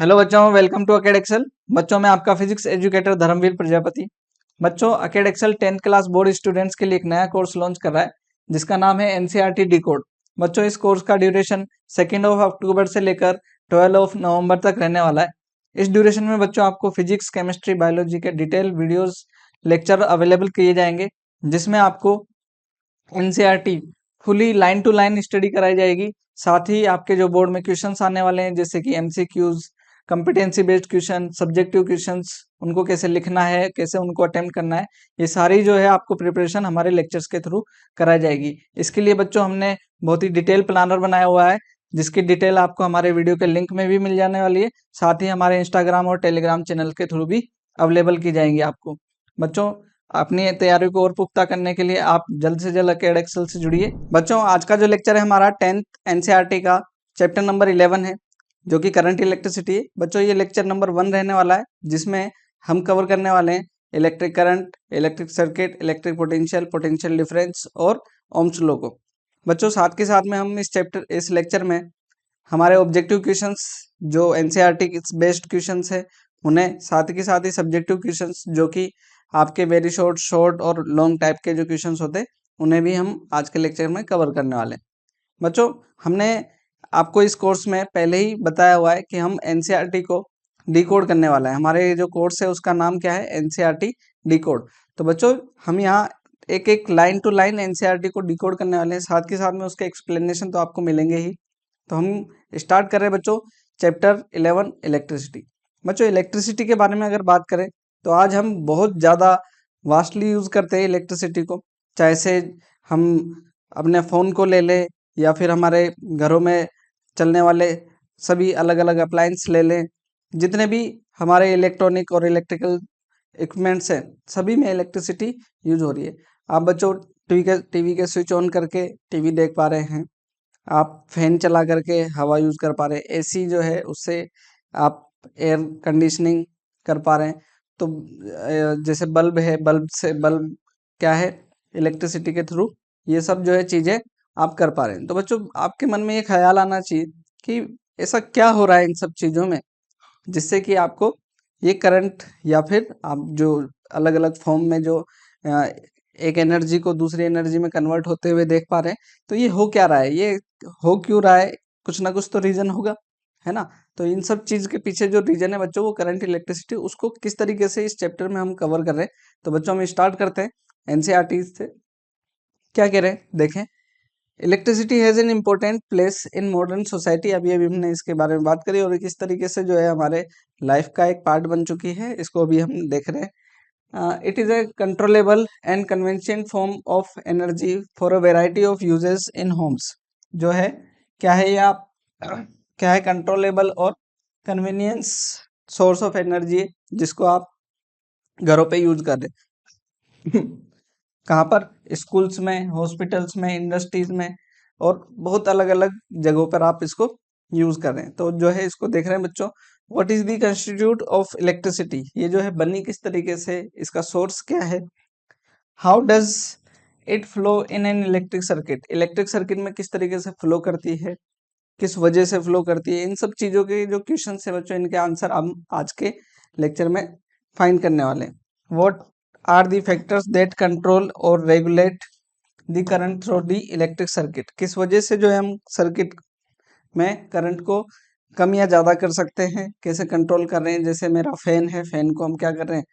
Hello बच्चों, welcome to अकेड Excel. बच्चों, मैं आपका फिजिक्स एजुकेटर धर्मवीर प्रजापति। बच्चों, Acad Excel 10th class board students के लिए एक नया कोर्स लॉन्च कर रहा है जिसका नाम है एनसीईआरटी डी कोड। बच्चों, इस कोर्स का ड्यूरेशन 2 अक्टूबर से लेकर 12 नवंबर तक रहने वाला है। इस ड्यूरेशन में बच्चों आपको फिजिक्स, केमिस्ट्री, बायोलॉजी के डिटेल वीडियोस लेक्चर अवेलेबल किए जाएंगे, जिसमें आपको NCERT fully line to line study कराई जाएगी। साथ ही आपके जो बोर्ड में क्वेश्चंस आने वाले हैं, जैसे कि MCQs, competency based question, subjective questions, उनको कैसे लिखना है, कैसे उनको अटेम्प्ट करना है, ये सारी जो है आपको प्रिपरेशन हमारे लेक्चर्स के थ्रू कराई जाएगी। इसके लिए बच्चों हमने बहुत ही डिटेल प्लानर बनाया हुआ है, जिसकी डिटेल आपको हमारे वीडियो के लिंक में भी मिल जाने वाली है। साथ ही हमारे इंस्टाग्राम और टेलीग्राम चैनल के थ्रू भी अवेलेबल की जाएंगी आपको। बच्चों, अपनी तैयारी को और पुख्ता करने के लिए आप जल्द से जल्द अकेड एक्सेल से जुड़िए। बच्चों, आज का जो लेक्चर है हमारा 10th एनसीईआरटी का चैप्टर नंबर 11 है, जो कि करंट इलेक्ट्रिसिटी है। बच्चों, ये लेक्चर नंबर 1 रहने वाला है, जिसमें हम कवर करने वाले हैं electric current, electric circuit, electric potential, potential difference और ओम्स लॉ को। बच्चों, साथ के साथ में हम इस लेक्चर में हमारे ऑब्जेक्टिव क्वेश्चंस जो एनसीईआरटी बेस्ड क्वेश्चंस है उन्हें, साथ के साथ ही सब्जेक्टिव क्वेश्चंस जो कि आपके वेरी शॉर्ट, शॉर्ट और लॉन्ग टाइप के जो क्वेश्चंस होते हैं, उन्हें भी हम आज के लेक्चर में कवर करने वाले हैं। बच्चों, हमने आपको इस कोर्स में पहले ही बताया हुआ है कि हम एनसीईआरटी को डिकोड करने वाला है। हमारे जो कोर्स है उसका नाम क्या है? NCERT decode. तो बच्चों, हम यहाँ एक एक लाइन टू लाइन एनसीईआरटी को डिकोड करने वाले हैं, साथ के साथ में उसके एक्सप्लेनेशन तो आपको मिलेंगे ही। तो हम स्टार्ट कर रहे हैं बच्चों चैप्टर 11 इलेक्ट्रिसिटी। बच्चों, इलेक्ट्रिसिटी के बारे में अगर बात करें तो आज हम बहुत ज़्यादा वास्टली यूज़ करते हैं इलेक्ट्रिसिटी को। चाहे से हम अपने फ़ोन को ले लें या फिर हमारे घरों में चलने वाले सभी अलग अलग अप्लायंस ले लें, जितने भी हमारे इलेक्ट्रॉनिक और इलेक्ट्रिकल इक्विपमेंट्स हैं, सभी में इलेक्ट्रिसिटी यूज हो रही है। आप बच्चों टीवी के स्विच ऑन करके टीवी देख पा रहे हैं, आप फैन चला करके हवा यूज कर पा रहे हैं, एसी जो है उससे आप एयर कंडीशनिंग कर पा रहे हैं। तो जैसे बल्ब है, बल्ब क्या है? इलेक्ट्रिसिटी के थ्रू ये सब जो है चीजें आप कर पा रहे हैं। तो बच्चों, आपके मन में ये ख्याल आना चाहिए कि ऐसा क्या हो रहा है इन सब चीजों में, जिससे कि आपको ये करंट या फिर आप जो अलग अलग फॉर्म में जो अ, एक एनर्जी को दूसरी एनर्जी में कन्वर्ट होते हुए देख पा रहे हैं। तो ये हो क्या रहा है, ये हो क्यों रहा है? कुछ ना कुछ तो रीजन होगा, है ना? तो इन सब चीज के पीछे जो रीजन है बच्चों, वो करंट इलेक्ट्रिसिटी, उसको किस तरीके से इस चैप्टर में हम कवर कर रहे हैं। तो बच्चों, हम स्टार्ट करते हैं एनसीईआरटी से। क्या कह रहे हैं देखें। Electricity has an important place in modern society. अभी हमने इसके बारे में बात करी और किस तरीके से जो है हमारे लाइफ का एक पार्ट बन चुकी है, इसको अभी हम देख रहे हैं। It is a controllable and conventional form of energy for a variety of uses in Holmes. जो है क्या है ये आप क्या है? कंट्रोलेबल और कन्वीनियंस सोर्स ऑफ एनर्जी, जिसको आप घरों पे यूज कर रहे हैं। कहाँ पर? स्कूल्स में, हॉस्पिटल्स में, इंडस्ट्रीज में और बहुत अलग अलग जगहों पर आप इसको यूज कर रहे हैं। तो जो है इसको देख रहे हैं बच्चों, what is the constitute of electricity. ये जो है बनी किस तरीके से, इसका सोर्स क्या है, how does it flow in an electric circuit. Electric circuit में किस तरीके से फ्लो करती है, किस वजह से फ्लो करती है, इन सब चीजों के जो क्वेश्चन है बच्चों, इनके आंसर हम आज के लेक्चर में फाइंड करने वाले हैं। What are the factors that control और regulate the current through the electric circuit. किस वजह से जो है हम सर्किट में करंट को कम या ज़्यादा कर सकते हैं, कैसे कंट्रोल कर रहे हैं। जैसे मेरा फैन है, फैन को हम क्या कर रहे हैं,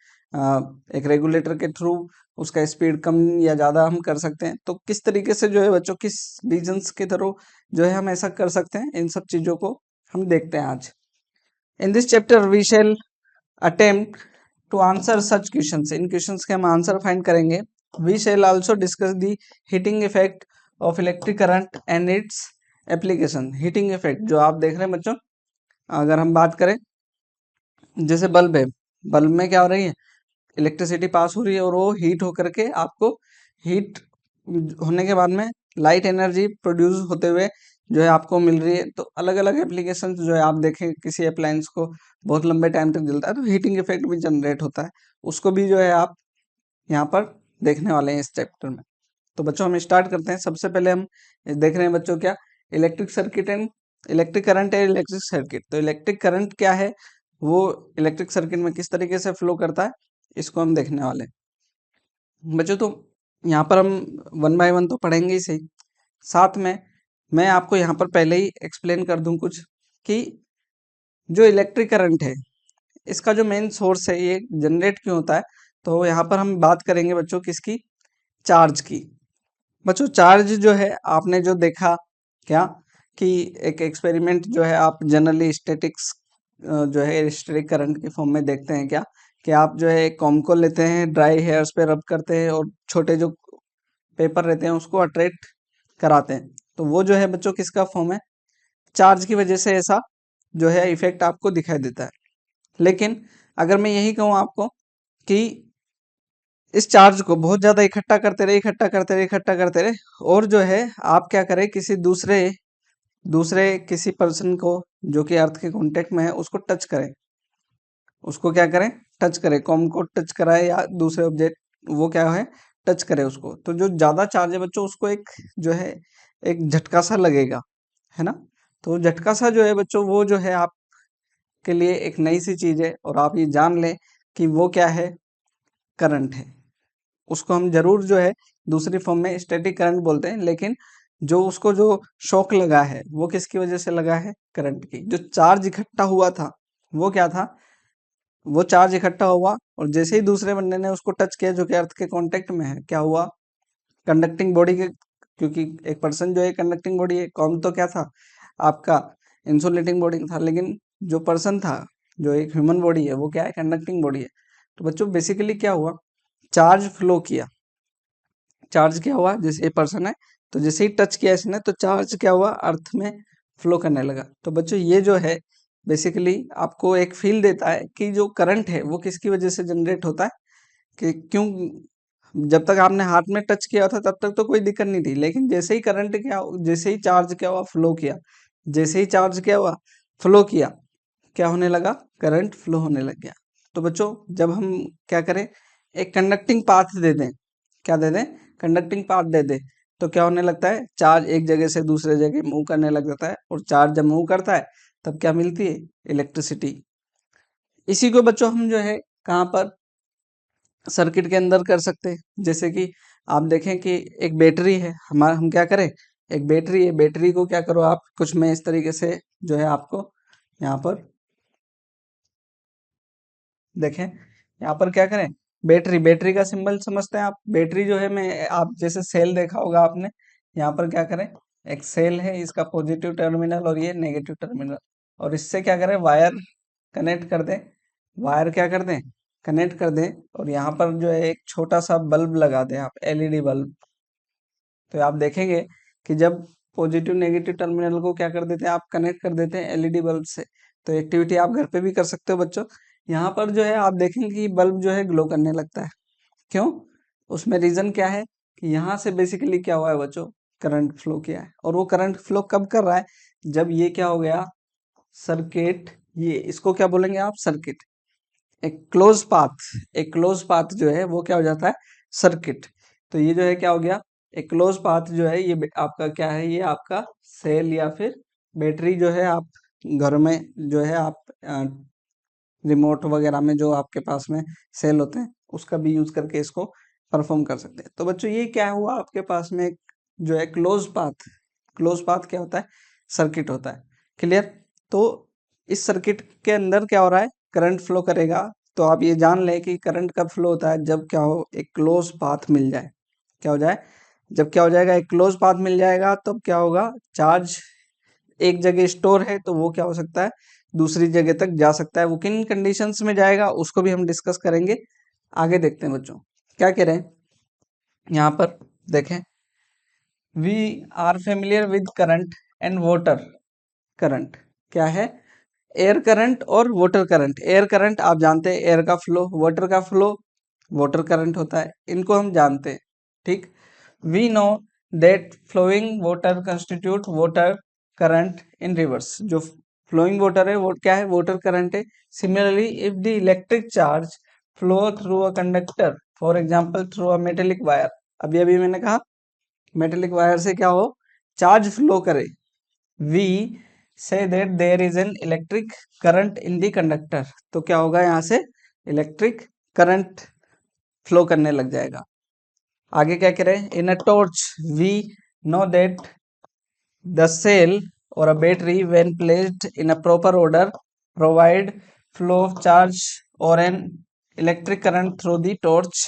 एक रेगुलेटर के थ्रू उसका स्पीड कम या ज़्यादा हम कर सकते हैं। तो किस तरीके से जो है बच्चों, किस रीजन्स के थ्रू जो है हम ऐसा कर सकते हैं, इन सब चीज़ों को हम देखते हैं आज। In this chapter we shall attempt to answer such questions. इन क्वेश्चंस के हम आंसर फाइंड करेंगे। We shall also discuss the heating effect of electric current and its application. Heating effect जो आप देख रहे हैं बच्चों, अगर हम बात करें, जैसे बल्ब है, बल्ब में क्या हो रही है, इलेक्ट्रिसिटी पास हो रही है और वो हीट होकर के आपको हीट होने के बाद में लाइट एनर्जी प्रोड्यूस होते हुए जो है आपको मिल रही है। तो अलग अलग एप्लीकेशन जो है आप देखें, किसी अप्लायंस को बहुत लंबे टाइम तक जलता है तो हीटिंग इफेक्ट भी जनरेट होता है, उसको भी जो है आप यहाँ पर देखने वाले हैं इस चैप्टर में। तो बच्चों, हम स्टार्ट करते हैं। सबसे पहले हम देख रहे हैं बच्चों क्या, electric circuit and electric current है इलेक्ट्रिक सर्किट। तो इलेक्ट्रिक करंट क्या है, वो इलेक्ट्रिक सर्किट में किस तरीके से फ्लो करता है, इसको हम देखने वाले हैं। बच्चों तो यहाँ पर हम वन बाय वन तो पढ़ेंगे ही सही, साथ में मैं आपको यहाँ पर पहले ही एक्सप्लेन कर दूं कुछ कि जो इलेक्ट्रिक करंट है इसका जो मेन सोर्स है ये जनरेट क्यों होता है। तो यहाँ पर हम बात करेंगे बच्चों किसकी, चार्ज की। बच्चों चार्ज जो है आपने जो देखा क्या कि एक एक्सपेरिमेंट जो है आप जनरली स्टैटिक्स जो है स्टैटिक करंट के फॉर्म में देखते हैं क्या, कि आप जो है कॉम को लेते हैं, ड्राई हेयर्स पे रब करते हैं और छोटे जो पेपर रहते हैं उसको अट्रैक्ट कराते हैं। तो वो जो है बच्चों किसका फॉर्म है, चार्ज की वजह से ऐसा जो है इफेक्ट आपको दिखाई देता है। लेकिन अगर मैं यही कहूँ आपको कि इस चार्ज को बहुत ज्यादा इकट्ठा करते रहे इकट्ठा करते रहे इकट्ठा करते रहे और जो है आप क्या करें, किसी दूसरे दूसरे किसी पर्सन को जो कि अर्थ के कांटेक्ट में है उसको टच करें, उसको क्या करें, टच करें, कॉम को टच कराए या दूसरे ऑब्जेक्ट वो क्या है टच करे उसको, तो जो ज्यादा चार्ज है बच्चों उसको एक जो है एक झटका सा लगेगा, है ना। तो झटका सा जो है बच्चों वो जो है आपके लिए एक नई सी चीज है और आप ये जान लें कि वो क्या है, करंट है। उसको हम जरूर जो है दूसरी फॉर्म में स्टैटिक करंट बोलते हैं, लेकिन जो उसको जो शॉक लगा है वो किसकी वजह से लगा है, करंट की। जो चार्ज इकट्ठा हुआ था वो क्या था, वो चार्ज इकट्ठा हुआ और जैसे ही दूसरे बंदे ने उसको टच किया जो कि अर्थ के कांटेक्ट में है, क्या हुआ, कंडक्टिंग बॉडी के, क्योंकि एक पर्सन जो है कंडक्टिंग बॉडी है, कौन तो क्या था आपका इंसुलेटिंग बॉडी था, लेकिन जो पर्सन था जो एक ह्यूमन बॉडी है वो क्या है, कंडक्टिंग बॉडी है। तो बच्चों बेसिकली क्या हुआ, चार्ज फ्लो किया, चार्ज क्या हुआ, जैसे ये पर्सन है तो जैसे ही टच किया इसने तो चार्ज क्या हुआ, अर्थ में फ्लो करने लगा। तो बच्चों ये जो है बेसिकली आपको एक फील देता है कि जो करंट है वो किसकी वजह से जनरेट होता है, कि क्यों, जब तक आपने हाथ में टच किया था तब तक तो कोई दिक्कत नहीं थी, लेकिन जैसे ही करंट क्या, जैसे ही चार्ज क्या हुआ, फ्लो किया, जैसे ही चार्ज क्या हुआ, फ्लो किया, क्या होने लगा, करंट फ्लो होने लग गया। तो बच्चों जब हम क्या करें, एक कंडक्टिंग पाथ दे दें, क्या दे दें, कंडक्टिंग पाथ दे दें, तो क्या होने लगता है, चार्ज एक जगह से दूसरे जगह मूव करने लग जाता है और चार्ज जब मूव करता है तब क्या मिलती है, इलेक्ट्रिसिटी। इसी को बच्चों हम जो है कहाँ पर, सर्किट के अंदर कर सकते हैं। जैसे कि आप देखें कि एक बैटरी है हमारा, हम क्या करें, एक बैटरी है, बैटरी को क्या करो आप, कुछ मैं इस तरीके से जो है आपको यहाँ पर देखें, यहाँ पर क्या करें, बैटरी, बैटरी का सिंबल समझते हैं आप, बैटरी जो है मैं आप जैसे सेल देखा होगा आपने, यहाँ पर क्या करें, एक सेल है, इसका पॉजिटिव टर्मिनल और ये नेगेटिव टर्मिनल, और इससे क्या करें, वायर कनेक्ट कर दें, वायर क्या कर दें, कनेक्ट कर दें, और यहाँ पर जो है एक छोटा सा बल्ब लगा दें आप, एलईडी बल्ब। तो आप देखेंगे कि जब पॉजिटिव नेगेटिव टर्मिनल को क्या कर देते हैं आप, कनेक्ट कर देते हैं एलईडी बल्ब से। तो एक्टिविटी आप घर पे भी कर सकते हो बच्चों। यहाँ पर जो है आप देखेंगे कि बल्ब जो है ग्लो करने लगता है, क्यों, उसमें रीजन क्या है कि यहाँ से बेसिकली क्या हुआ है बच्चों, करंट फ्लो किया है। और वो करंट फ्लो कब कर रहा है, जब ये क्या हो गया, सर्किट, ये इसको क्या बोलेंगे आप, सर्किट, एक क्लोज पाथ, एक क्लोज पाथ जो है वो क्या हो जाता है, सर्किट। तो ये जो है क्या हो गया, एक क्लोज पाथ जो है ये आपका क्या है, ये आपका सेल या फिर बैटरी जो है, आप घर में जो है आप रिमोट वगैरह में जो आपके पास में सेल होते हैं उसका भी यूज करके इसको परफॉर्म कर सकते हैं। तो बच्चों ये क्या हुआ, आपके पास में एक जो है क्लोज पाथ, क्लोज पाथ क्या होता है, सर्किट होता है, क्लियर। तो इस सर्किट के अंदर क्या हो रहा है, करंट फ्लो करेगा। तो आप ये जान लें कि करंट कब फ्लो होता है, जब क्या हो, एक क्लोज पाथ मिल जाए, क्या हो जाए, जब क्या हो जाएगा, एक क्लोज पाथ मिल जाएगा, तब क्या होगा, चार्ज एक जगह स्टोर है तो वो क्या हो सकता है, दूसरी जगह तक जा सकता है। वो किन कंडीशंस में जाएगा उसको भी हम डिस्कस करेंगे, आगे देखते हैं बच्चों क्या कह रहे हैं। यहाँ पर देखें, we are familiar with current and water current, क्या है, एयर करंट और वाटर करंट। एयर करंट आप जानते हैं, एयर का फ्लो, वाटर का फ्लो वाटर करंट होता है, इनको हम जानते हैं, ठीक। We know that flowing water constitute water current in rivers, जो फ्लोइंग वाटर है वो क्या है, वाटर करंट है। Similarly if the electric charge flow through a conductor, for example through a metallic wire, अभी अभी मैंने कहा मेटेलिक वायर से क्या हो, चार्ज फ्लो करे, we see that there is an electric current in the conductor. तो क्या होगा, यहाँ से इलेक्ट्रिक करंट फ्लो करने लग जाएगा। आगे क्या कह रहे हैं, in a torch we know that the cell or a battery when placed in a proper order provide flow of charge or an electric current through the torch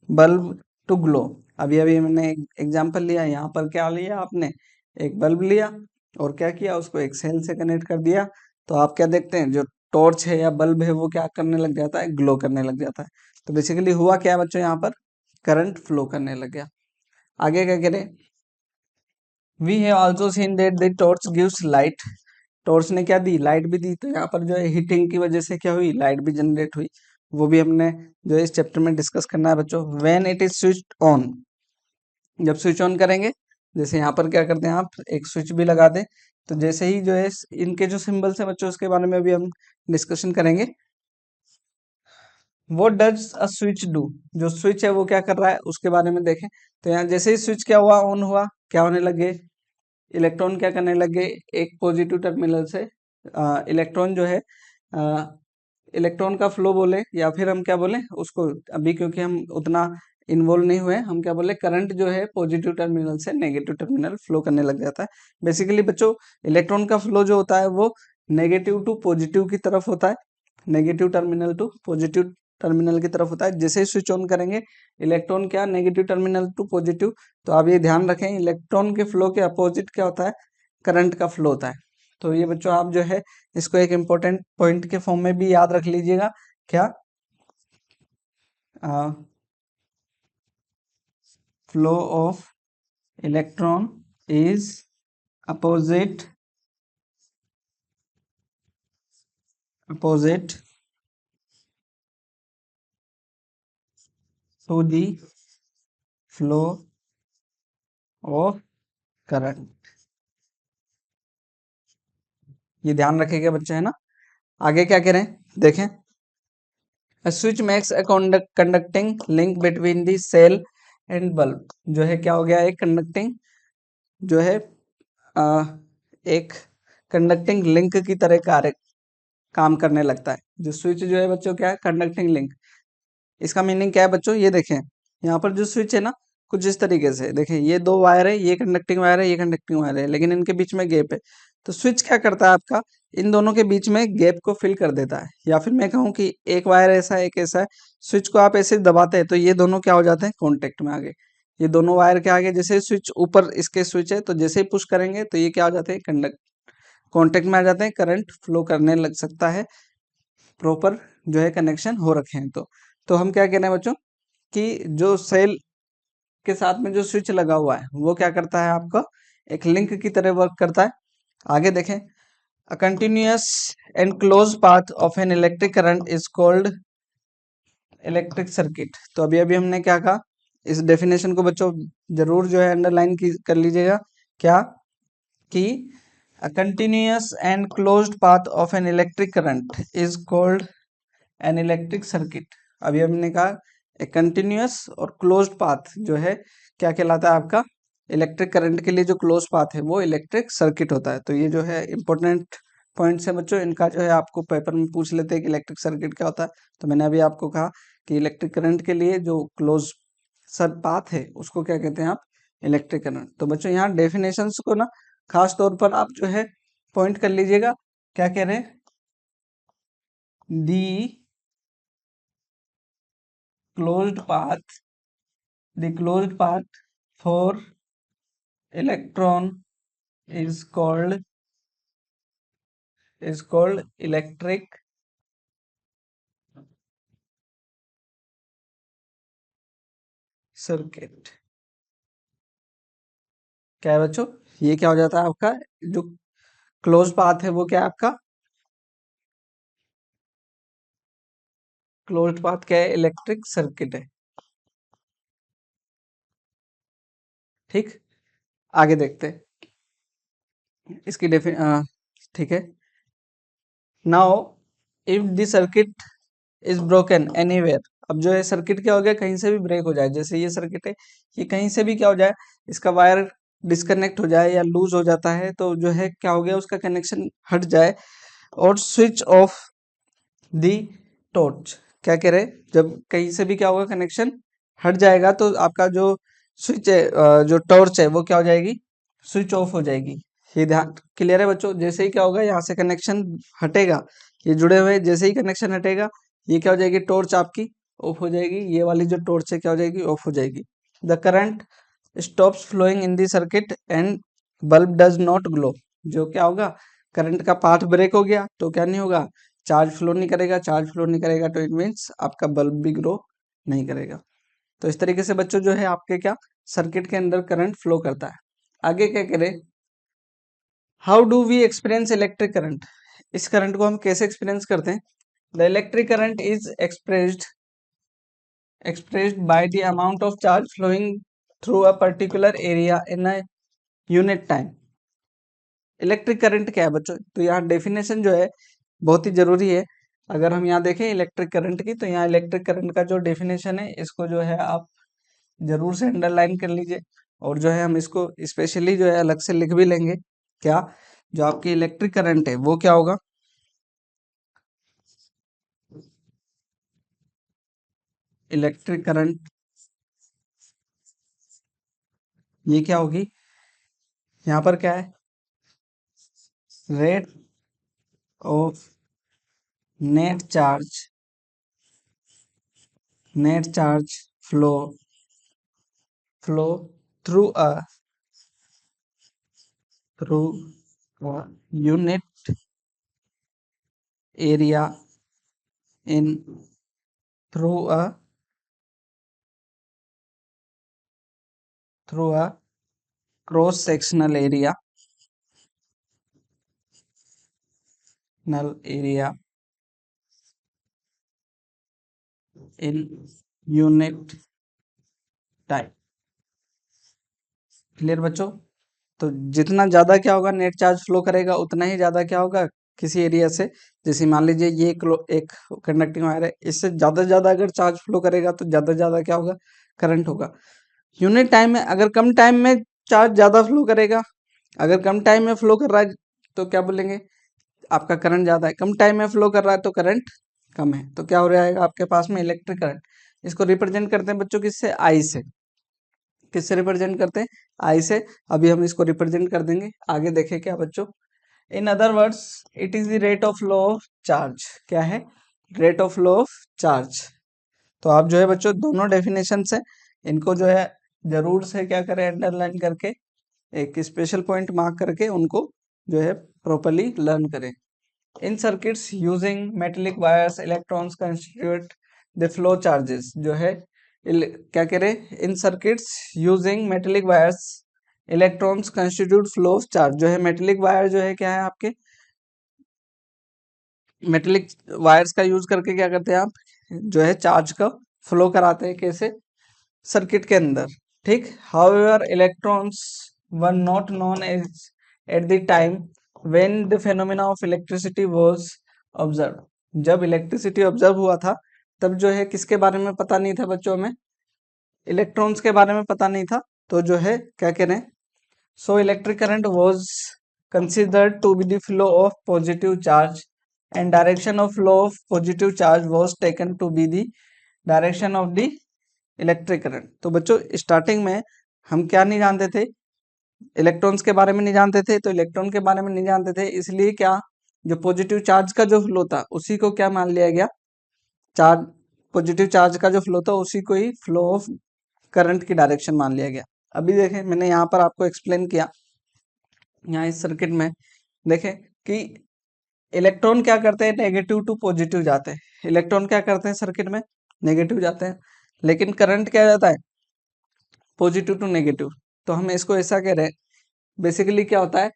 bulb to glow। अभी अभी मैंने example लिया, यहाँ पर क्या लिया आपने, एक बल्ब लिया और क्या किया, उसको एक सेल से कनेक्ट कर दिया, तो आप क्या देखते हैं, जो टॉर्च है या बल्ब है वो क्या करने लग जाता है, ग्लो करने लग जाता है। तो बेसिकली हुआ क्या बच्चों, यहाँ पर करंट फ्लो करने लग गया। आगे क्या करें, we have also seen that the torch gives light. Torch ने क्या दी, लाइट भी दी। तो यहाँ पर जो है हीटिंग की वजह से क्या हुई, लाइट भी जनरेट हुई। वो भी हमने जो है इस चैप्टर में डिस्कस करना है बच्चों। When it is switched on, जब स्विच ऑन करेंगे, जैसे यहाँ पर क्या करते हैं, आप एक स्विच भी लगा दें, तो जैसे ही जो है इनके जो सिंबल्स हैं बच्चों, उसके बारे में भी हम डिस्कशन करेंगे। What does a switch do, जो स्विच है वो क्या कर रहा है उसके बारे में देखें। तो यहाँ जैसे ही स्विच क्या हुआ, ऑन हुआ, क्या होने लगे, इलेक्ट्रॉन क्या करने लगे, एक पॉजिटिव टर्मिनल से इलेक्ट्रॉन जो है इलेक्ट्रॉन का फ्लो बोले या फिर हम क्या बोले उसको, अभी क्योंकि हम उतना इन्वॉल्व नहीं हुए, हम क्या बोले, करंट जो है पॉजिटिव टर्मिनल से नेगेटिव टर्मिनल फ्लो करने लग जाता है। बेसिकली बच्चों, इलेक्ट्रॉन का फ्लो जो होता है वो नेगेटिव टू पॉजिटिव की तरफ होता है, negative terminal to positive terminal की तरफ होता है। जैसे ही स्विच ऑन करेंगे, इलेक्ट्रॉन क्या, नेगेटिव टर्मिनल टू पॉजिटिव। तो आप ये ध्यान रखें, इलेक्ट्रॉन के फ्लो के अपोजिट क्या होता है, करंट का फ्लो होता है। तो ये बच्चों आप जो है इसको एक इम्पोर्टेंट पॉइंट के फॉर्म में भी याद रख लीजिएगा, क्या, flow of electron is opposite to the flow of current. ये ध्यान रखिएगा बच्चे, है ना। आगे क्या करें, देखें, A switch makes a conducting link between the cell and bulb। जो है क्या हो गया, एक कंडक्टिंग जो है एक कंडक्टिंग लिंक की तरह कार्य काम करने लगता है। जो स्विच जो है बच्चों क्या है, कंडक्टिंग लिंक। इसका मीनिंग क्या है बच्चों, ये देखें, यहाँ पर जो स्विच है ना, कुछ इस तरीके से देखें, ये दो वायर है, ये कंडक्टिंग वायर है, ये कंडक्टिंग वायर है, लेकिन इनके बीच में गैप है। तो स्विच क्या करता है आपका, इन दोनों के बीच में गैप को फिल कर देता है। या फिर मैं कहूँ कि एक वायर ऐसा है, एक ऐसा है, स्विच को आप ऐसे दबाते हैं तो ये दोनों क्या हो जाते हैं, कॉन्टेक्ट में आ गए। ये दोनों वायर के आगे, जैसे स्विच ऊपर इसके स्विच है, तो जैसे ही पुश करेंगे तो ये क्या हो जाते हैं, कंडक्ट कॉन्टेक्ट में आ जाते हैं, करंट फ्लो करने लग सकता है, प्रॉपर जो है कनेक्शन हो रखे हैं। तो हम क्या कह रहे हैं बच्चों, कि जो सेल के साथ में जो स्विच लगा हुआ है वो क्या करता है, आपका एक लिंक की तरह वर्क करता है। आगे देखें, a continuous and close path of N electric current is called electric circuit. तो अभी अभी हमने क्या कहा, इस डेफिनेशन को बच्चों जरूर जो है अंडरलाइन कर लीजिएगा, क्या, कि a continuous and closed path of N electric current is called an electric circuit. अभी हमने कहा एक कंटिन्यूअस और क्लोज्ड पाथ जो है क्या कहलाता है, आपका इलेक्ट्रिक करंट के लिए जो क्लोज पाथ है वो इलेक्ट्रिक सर्किट होता है। तो ये जो है इंपॉर्टेंट पॉइंट्स है बच्चों, इनका जो है आपको पेपर में पूछ लेते हैं कि इलेक्ट्रिक सर्किट क्या होता है। तो मैंने अभी आपको कहा कि इलेक्ट्रिक करंट के लिए जो क्लोज सब पाथ है उसको क्या कहते हैं आप, इलेक्ट्रिक करंट। तो बच्चों यहाँ डेफिनेशंस को ना खास तौर पर आप जो है पॉइंट कर लीजिएगा, क्या कह रहे हैं, दी closed path the closed path for electron is called electric circuit। क्या है बच्चों, ये क्या हो जाता है आपका, जो क्लोज पाथ है वो क्या है आपका, क्लोज्ड पाथ क्या है, इलेक्ट्रिक सर्किट है। ठीक, आगे देखते हैं इसकी ठीक है। Now if the circuit is broken anywhere. अब जो है सर्किट क्या हो गया, कहीं से भी ब्रेक हो जाए, जैसे ये सर्किट है, ये कहीं से भी क्या हो जाए, इसका वायर डिस्कनेक्ट हो जाए या लूज हो जाता है तो जो है क्या हो गया, उसका कनेक्शन हट जाए, और स्विच ऑफ दी टॉर्च। क्या कह रहे, जब कहीं से भी क्या होगा, कनेक्शन हट जाएगा तो आपका जो स्विच है, जो टॉर्च है वो क्या हो जाएगी, स्विच ऑफ हो जाएगी। ये ध्यान क्लियर है बच्चों। जैसे ही क्या होगा, यहाँ से कनेक्शन हटेगा, ये जुड़े हुए, जैसे ही कनेक्शन हटेगा ये क्या हो जाएगी, टॉर्च आपकी ऑफ हो जाएगी। ये वाली जो टॉर्च है क्या हो जाएगी, ऑफ हो जाएगी। The current stops flowing in the circuit and bulb does not glow. जो क्या होगा, करंट का पाथ ब्रेक हो गया तो क्या नहीं होगा, चार्ज फ्लो नहीं करेगा। चार्ज फ्लो नहीं करेगा तो इट मीन्स आपका बल्ब भी ग्रो नहीं करेगा। तो इस तरीके से बच्चों जो है आपके क्या, सर्किट के अंदर करंट फ्लो करता है। आगे क्या करें, how do we experience electric current. इस करंट को हम कैसे एक्सपीरियंस करते हैं। The electric current is expressed by the amount of charge flowing through a particular area in a unit time। Electric current क्या है बच्चों, तो यहाँ डेफिनेशन जो है बहुत ही जरूरी है। अगर हम यहाँ देखें इलेक्ट्रिक करंट की, तो यहाँ इलेक्ट्रिक करंट का जो डेफिनेशन है इसको जो है आप जरूर से अंडरलाइन कर लीजिए, और जो है हम इसको स्पेशली जो है अलग से लिख भी लेंगे। क्या, जो आपकी इलेक्ट्रिक करंट है वो क्या होगा, इलेक्ट्रिक करंट ये क्या होगी, यहाँ पर क्या है, rate of net charge, net charge flow flow through a through unit area in through a cross sectional area, null area in unit time. Clear बच्चों। तो जितना ज्यादा क्या होगा, नेट चार्ज फ्लो करेगा उतना ही ज्यादा क्या होगा, किसी एरिया से, जैसे मान लीजिए ये एक कंडक्टिंग वायर है, इससे ज्यादा से ज्यादा अगर चार्ज फ्लो करेगा तो ज्यादा से ज्यादा क्या होगा, करंट होगा। यूनिट टाइम में अगर कम टाइम में चार्ज ज्यादा फ्लो करेगा, अगर कम टाइम में फ्लो कर रहा है तो क्या बोलेंगे, आपका करंट ज्यादा है। कम टाइम में फ्लो कर रहा है तो करंट कम है, तो क्या हो जाएगा आपके पास में, इलेक्ट्रिक करंट। इसको रिप्रेजेंट करते हैं बच्चों किससे, आई से। किससे रिप्रेजेंट करते हैं, आई से। अभी हम इसको रिप्रेजेंट कर देंगे, आगे देखें क्या बच्चों। In other words it is the rate of flow of charge. क्या है, rate of flow of charge. तो आप जो है बच्चों दोनों डेफिनेशन से इनको जो है जरूर से क्या करें, अंडरलाइन करके एक स्पेशल पॉइंट मार्क करके उनको जो है प्रॉपरली लर्न करें। In circuits using metallic wires electrons constitute the flow charges. जो है क्या कह रहे, in circuits using metallic wires electrons constitute flow of charge. जो है मेटेलिक वायर जो है क्या है आपके, मेटेलिक वायर्स का यूज करके क्या करते हैं आप, जो है चार्ज का फ्लो कराते हैं। कैसे, सर्किट के अंदर। ठीक, however electrons were not known as at the time when the phenomena of electricity was observe. जब इलेक्ट्रिसिटी ऑब्जर्व हुआ था तब जो है किसके बारे में पता नहीं था बच्चों में, इलेक्ट्रॉन्स के बारे में पता नहीं था। तो जो है क्या कह रहे हैं, so electric current was considered to be the flow of positive charge and direction of flow of positive charge was taken to be the direction of the electric current। तो बच्चों स्टार्टिंग में हम क्या नहीं जानते थे, इलेक्ट्रॉन्स के बारे में नहीं जानते थे। तो इलेक्ट्रॉन के बारे में नहीं जानते थे, इसलिए क्या, जो पॉजिटिव चार्ज का जो फ्लो था उसी को क्या मान लिया गया, चार्ज, पॉजिटिव चार्ज का जो फ्लो था उसी को ही फ्लो ऑफ करंट की डायरेक्शन मान लिया गया। अभी देखें मैंने यहाँ पर आपको एक्सप्लेन किया, यहाँ इस सर्किट में देखें कि इलेक्ट्रॉन क्या करते हैं, नेगेटिव टू पॉजिटिव जाते हैं। इलेक्ट्रॉन क्या करते हैं सर्किट में, नेगेटिव जाते हैं, लेकिन करंट क्या जाता है, पॉजिटिव टू नेगेटिव। तो हम इसको ऐसा कह रहे हैं, बेसिकली क्या होता है,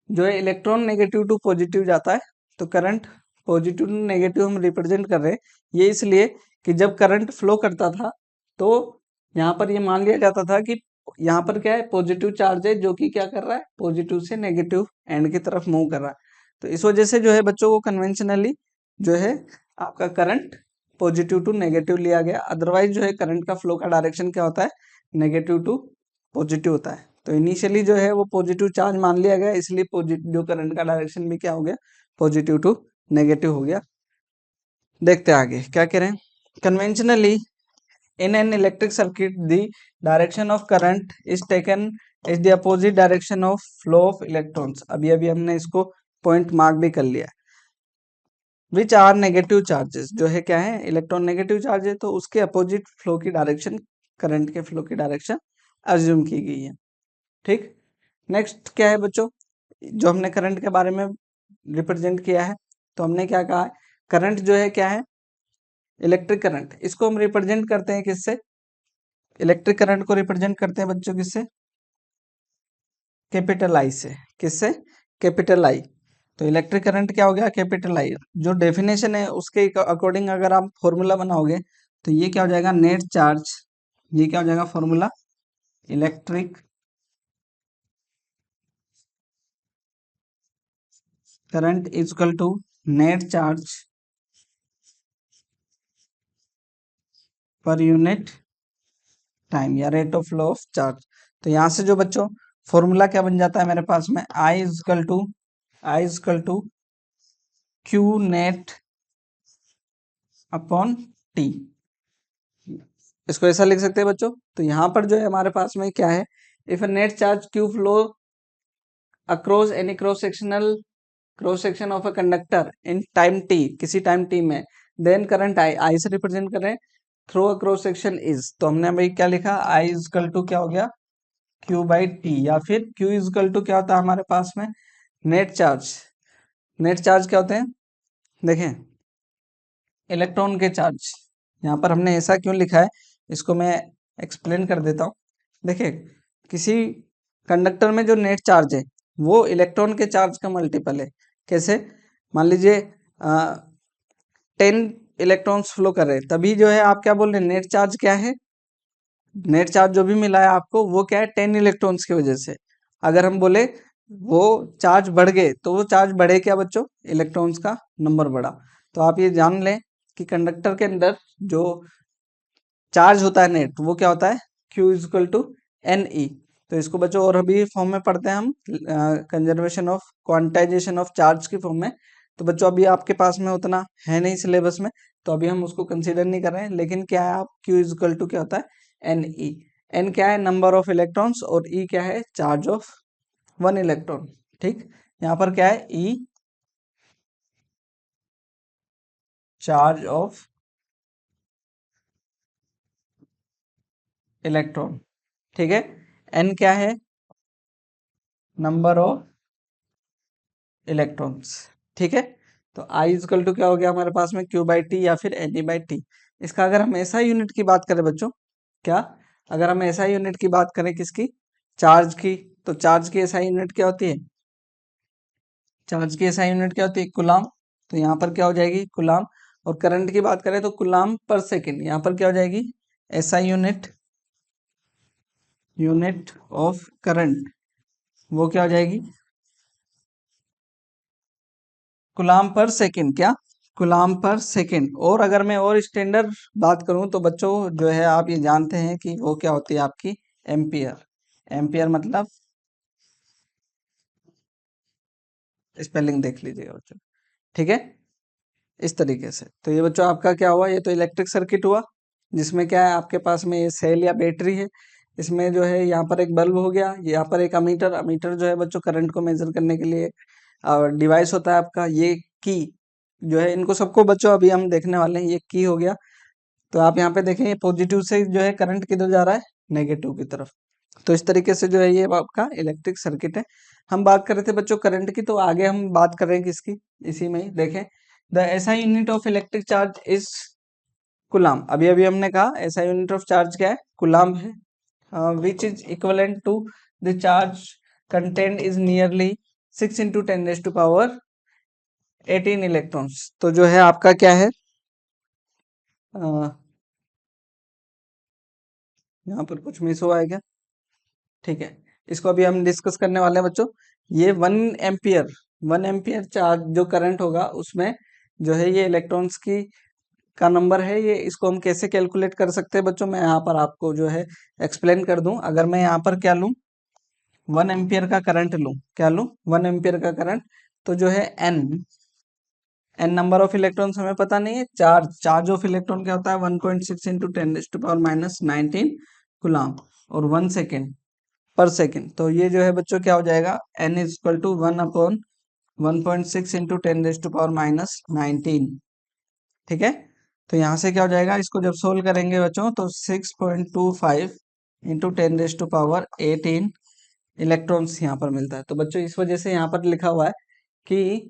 जो है इलेक्ट्रॉन नेगेटिव टू पॉजिटिव जाता है, तो करंट पॉजिटिव टू नेगेटिव हम रिप्रेजेंट कर रहे हैं। ये इसलिए कि जब करंट फ्लो करता था तो यहाँ पर ये मान लिया जाता था कि यहाँ पर क्या है, पॉजिटिव चार्ज है जो कि क्या कर रहा है, पॉजिटिव से नेगेटिव एंड की तरफ मूव कर रहा है। तो इस वजह से जो है बच्चों को कन्वेंशनली जो है आपका करंट पॉजिटिव टू नेगेटिव लिया गया। अदरवाइज जो है करंट का फ्लो का डायरेक्शन क्या होता है, नेगेटिव टू पॉजिटिव होता है। तो इनिशियली जो है वो पॉजिटिव चार्ज मान लिया गया, इसलिए पॉजिटिव जो करंट का डायरेक्शन भी क्या हो गया, पॉजिटिव टू नेगेटिव हो गया। देखते हैं आगे क्या कह रहे हैं। Conventionally in an electric circuit the direction of current is taken is the opposite direction of flow of electrons। अभी अभी हमने इसको पॉइंट मार्क भी कर लिया। विच आर नेगेटिव चार्जेस, जो है क्या है, इलेक्ट्रॉन नेगेटिव चार्ज है, तो उसके अपोजिट फ्लो की डायरेक्शन, करंट के फ्लो की डायरेक्शन अज्यूम की गई है। ठीक, नेक्स्ट क्या है बच्चों, जो हमने करंट के बारे में रिप्रेजेंट किया है, तो हमने क्या कहा है, करंट जो है क्या है, इलेक्ट्रिक करंट, इसको हम रिप्रेजेंट करते हैं किससे, इलेक्ट्रिक करंट को रिप्रेजेंट करते हैं बच्चों किससे, कैपिटल आई से। किससे, कैपिटल आई। तो इलेक्ट्रिक करंट क्या हो गया, कैपिटल आई। जो डेफिनेशन है उसके अकॉर्डिंग अगर आप फॉर्मूला बनाओगे तो ये क्या हो जाएगा, नेट चार्ज, ये क्या हो जाएगा formula, electric current is equal to net charge per unit time या rate of flow of charge. तो यहां से जो बच्चों फॉर्मूला क्या बन जाता है मेरे पास में, I is equal to Q net upon T. इसको ऐसा लिख सकते हैं बच्चों। तो यहाँ पर जो है हमारे पास में क्या है, if net charge Q flow across any cross section of a conductor in time T, किसी टाइम टी में, देन करंट आई से रिप्रेजेंट कर रहे हैं, through a cross section is, तो हमने भाई क्या लिखा, आई इजकल टू क्या हो गया, क्यू बाई टी, या फिर क्यू इजकल टू क्या होता है हमारे पास में, नेट चार्ज। नेट चार्ज क्या होते हैं, देखें, इलेक्ट्रॉन के चार्ज। यहाँ पर हमने ऐसा क्यों लिखा है, इसको मैं एक्सप्लेन कर देता हूँ। देखिए, किसी कंडक्टर में जो नेट चार्ज है वो इलेक्ट्रॉन के चार्ज का मल्टीपल है। कैसे, मान लीजिए 10 इलेक्ट्रॉन्स फ्लो कर रहे हैं, तभी जो है आप क्या बोल रहे हैं, नेट चार्ज क्या है, नेट चार्ज जो भी मिला है आपको वो क्या है, 10 इलेक्ट्रॉन्स की वजह से। अगर हम बोले वो चार्ज बढ़ गए, तो वो चार्ज बढ़े क्या बच्चों, इलेक्ट्रॉन्स का नंबर बढ़ा। तो आप ये जान लें कि कंडक्टर के अंदर जो चार्ज होता है नेट, वो क्या होता है, Q is equal to n e. तो इसको बच्चों और अभी फॉर्म में पढ़ते हैं हम, conservation of quantization of charge की फॉर्म में। तो बच्चों अभी आपके पास में उतना है नहीं सिलेबस में, तो अभी हम उसको कंसीडर नहीं कर रहे हैं। लेकिन क्या है, आप Q इज इक्वल टू क्या होता है, एन ई। एन क्या है, नंबर ऑफ इलेक्ट्रॉन्स, और ई क्या है, चार्ज ऑफ वन इलेक्ट्रॉन। ठीक, यहाँ पर क्या है, ई चार्ज ऑफ इलेक्ट्रॉन। ठीक है, एन क्या है, नंबर ऑफ इलेक्ट्रॉन्स। ठीक है, तो आई इजकल टू क्या हो गया हमारे पास में, क्यू बाई टी या फिर एन ई बाई टी। इसका अगर हम ऐसा यूनिट की बात करें बच्चों, क्या, अगर हम ऐसा यूनिट की बात करें किसकी, चार्ज की, तो चार्ज की ऐसा यूनिट क्या होती है, चार्ज की ऐसा यूनिट क्या होती है, कुलाम। तो यहाँ पर क्या हो जाएगी, कुलाम। और करंट की बात करें तो कुलाम पर सेकेंड, यहाँ पर क्या हो जाएगी, ऐसा यूनिट ऑफ करंट, वो क्या हो जाएगी, कुलाम पर सेकेंड। क्या, कुलाम पर सेकेंड। और अगर मैं और स्टैंडर्ड बात करूं तो बच्चों जो है आप ये जानते हैं कि वो क्या होती है आपकी, एम्पियर। एम्पियर मतलब, स्पेलिंग देख लीजिएगा बच्चों। ठीक है, इस तरीके से। तो ये बच्चों आपका क्या हुआ, ये तो इलेक्ट्रिक सर्किट हुआ, जिसमें क्या है आपके पास में ये सेल या बैटरी है। इसमें जो है यहाँ पर एक बल्ब हो गया, यहाँ पर एक अमीटर। अमीटर जो है बच्चों करंट को मेजर करने के लिए डिवाइस होता है आपका। ये की जो है, इनको सबको बच्चों अभी हम देखने वाले हैं। ये की हो गया। तो आप यहाँ पे देखें, ये पॉजिटिव से जो है करंट किधर जा रहा है, नेगेटिव की तरफ। तो इस तरीके से जो है ये आपका इलेक्ट्रिक सर्किट है। हम बात कर रहे थे बच्चों करंट की, तो आगे हम बात कर रहे हैं किसकी, इसी में ही देखें। द ऐसा unit of electric charge is कुलाम। अभी अभी हमने कहा ऐसा यूनिट ऑफ चार्ज क्या है, कुलाम है, which is equivalent to the charge content is nearly 6 × 10⁻⁸ 18 electrons. तो जो है आपका क्या है, यहाँ पर कुछ मिस हुआ है क्या, ठीक है, इसको अभी हम डिस्कस करने वाले हैं बच्चों। ये 1 एम्पियर चार्ज जो करंट होगा उसमें जो है ये इलेक्ट्रॉन्स की का नंबर है। ये इसको हम कैसे कैलकुलेट कर सकते हैं बच्चों, मैं यहाँ पर आपको जो है एक्सप्लेन कर दूं। अगर मैं यहाँ पर क्या लूं, 1 एम्पियर का करंट लूं, क्या लूं, 1 एम्पियर का करंट, तो जो है एन नंबर ऑफ इलेक्ट्रॉन्स हमें पता नहीं है, चार्ज ऑफ इलेक्ट्रॉन क्या होता है 1.6 इंटू 10⁻⁻19 कूलम, और 1 सेकेंड पर सेकेंड, तो ये जो है बच्चों क्या हो जाएगा, n is equal to 1/1.6 into 10⁻⁻19, ठीक है। तो यहाँ से क्या हो जाएगा, इसको जब सोल्व करेंगे बच्चों तो 6.25 इंटू 10⁻18 इलेक्ट्रॉन्स यहाँ पर मिलता है। तो बच्चों इस वजह से यहाँ पर लिखा हुआ है कि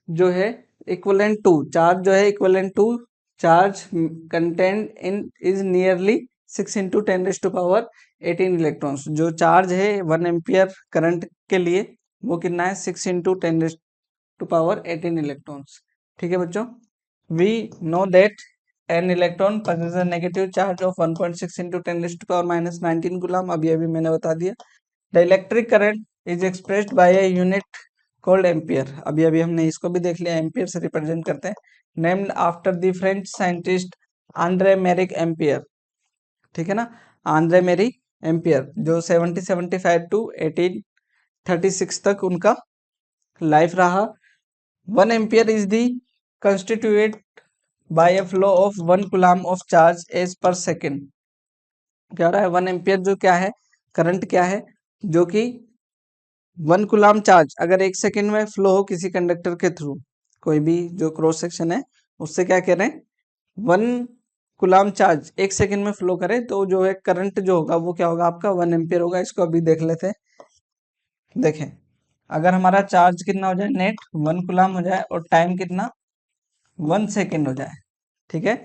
जो है इक्विवेलेंट टू चार्ज, जो है equivalent to charge content in is nearly 6 into 10⁻18 electrons. जो चार्ज है 1 एम्पियर करंट के लिए वो कितना है, 6 इंटू 10⁻18 इलेक्ट्रॉन्स, ठीक है बच्चों। We know that an electron possesses a negative charge of 1.6 into 10⁻19 coulomb, अभी अभी मैंने बता दिया। The electric current is expressed by a unit called ampere, अभी अभी हमने इसको भी देख लिया, एम्पियर से रिप्रेजेंट करते हैं, named after the French scientist Andre मेरिक ampere, ठीक है ना, आंद्रे मेरी एम्पियर, जो 1775 टू 1836 तक उनका लाइफ रहा। 1 ampere is the constituted by a flow of 1 coulomb of charge as per second, क्या हो रहा है, 1 एम्पियर जो क्या है, करंट क्या है, जो कि 1 कूलम चार्ज अगर 1 सेकेंड में फ्लो हो किसी कंडक्टर के थ्रू, कोई भी जो क्रॉस सेक्शन है उससे क्या कह रहे हैं, 1 कूलम चार्ज 1 सेकेंड में फ्लो करे तो जो है करंट जो होगा वो क्या होगा आपका 1 एम्पियर होगा। इसको अभी देख लेते हैं, देखें अगर हमारा चार्ज कितना हो जाए नेट 1 कूलम हो जाए और टाइम कितना 1 सेकेंड हो जाए, ठीक है,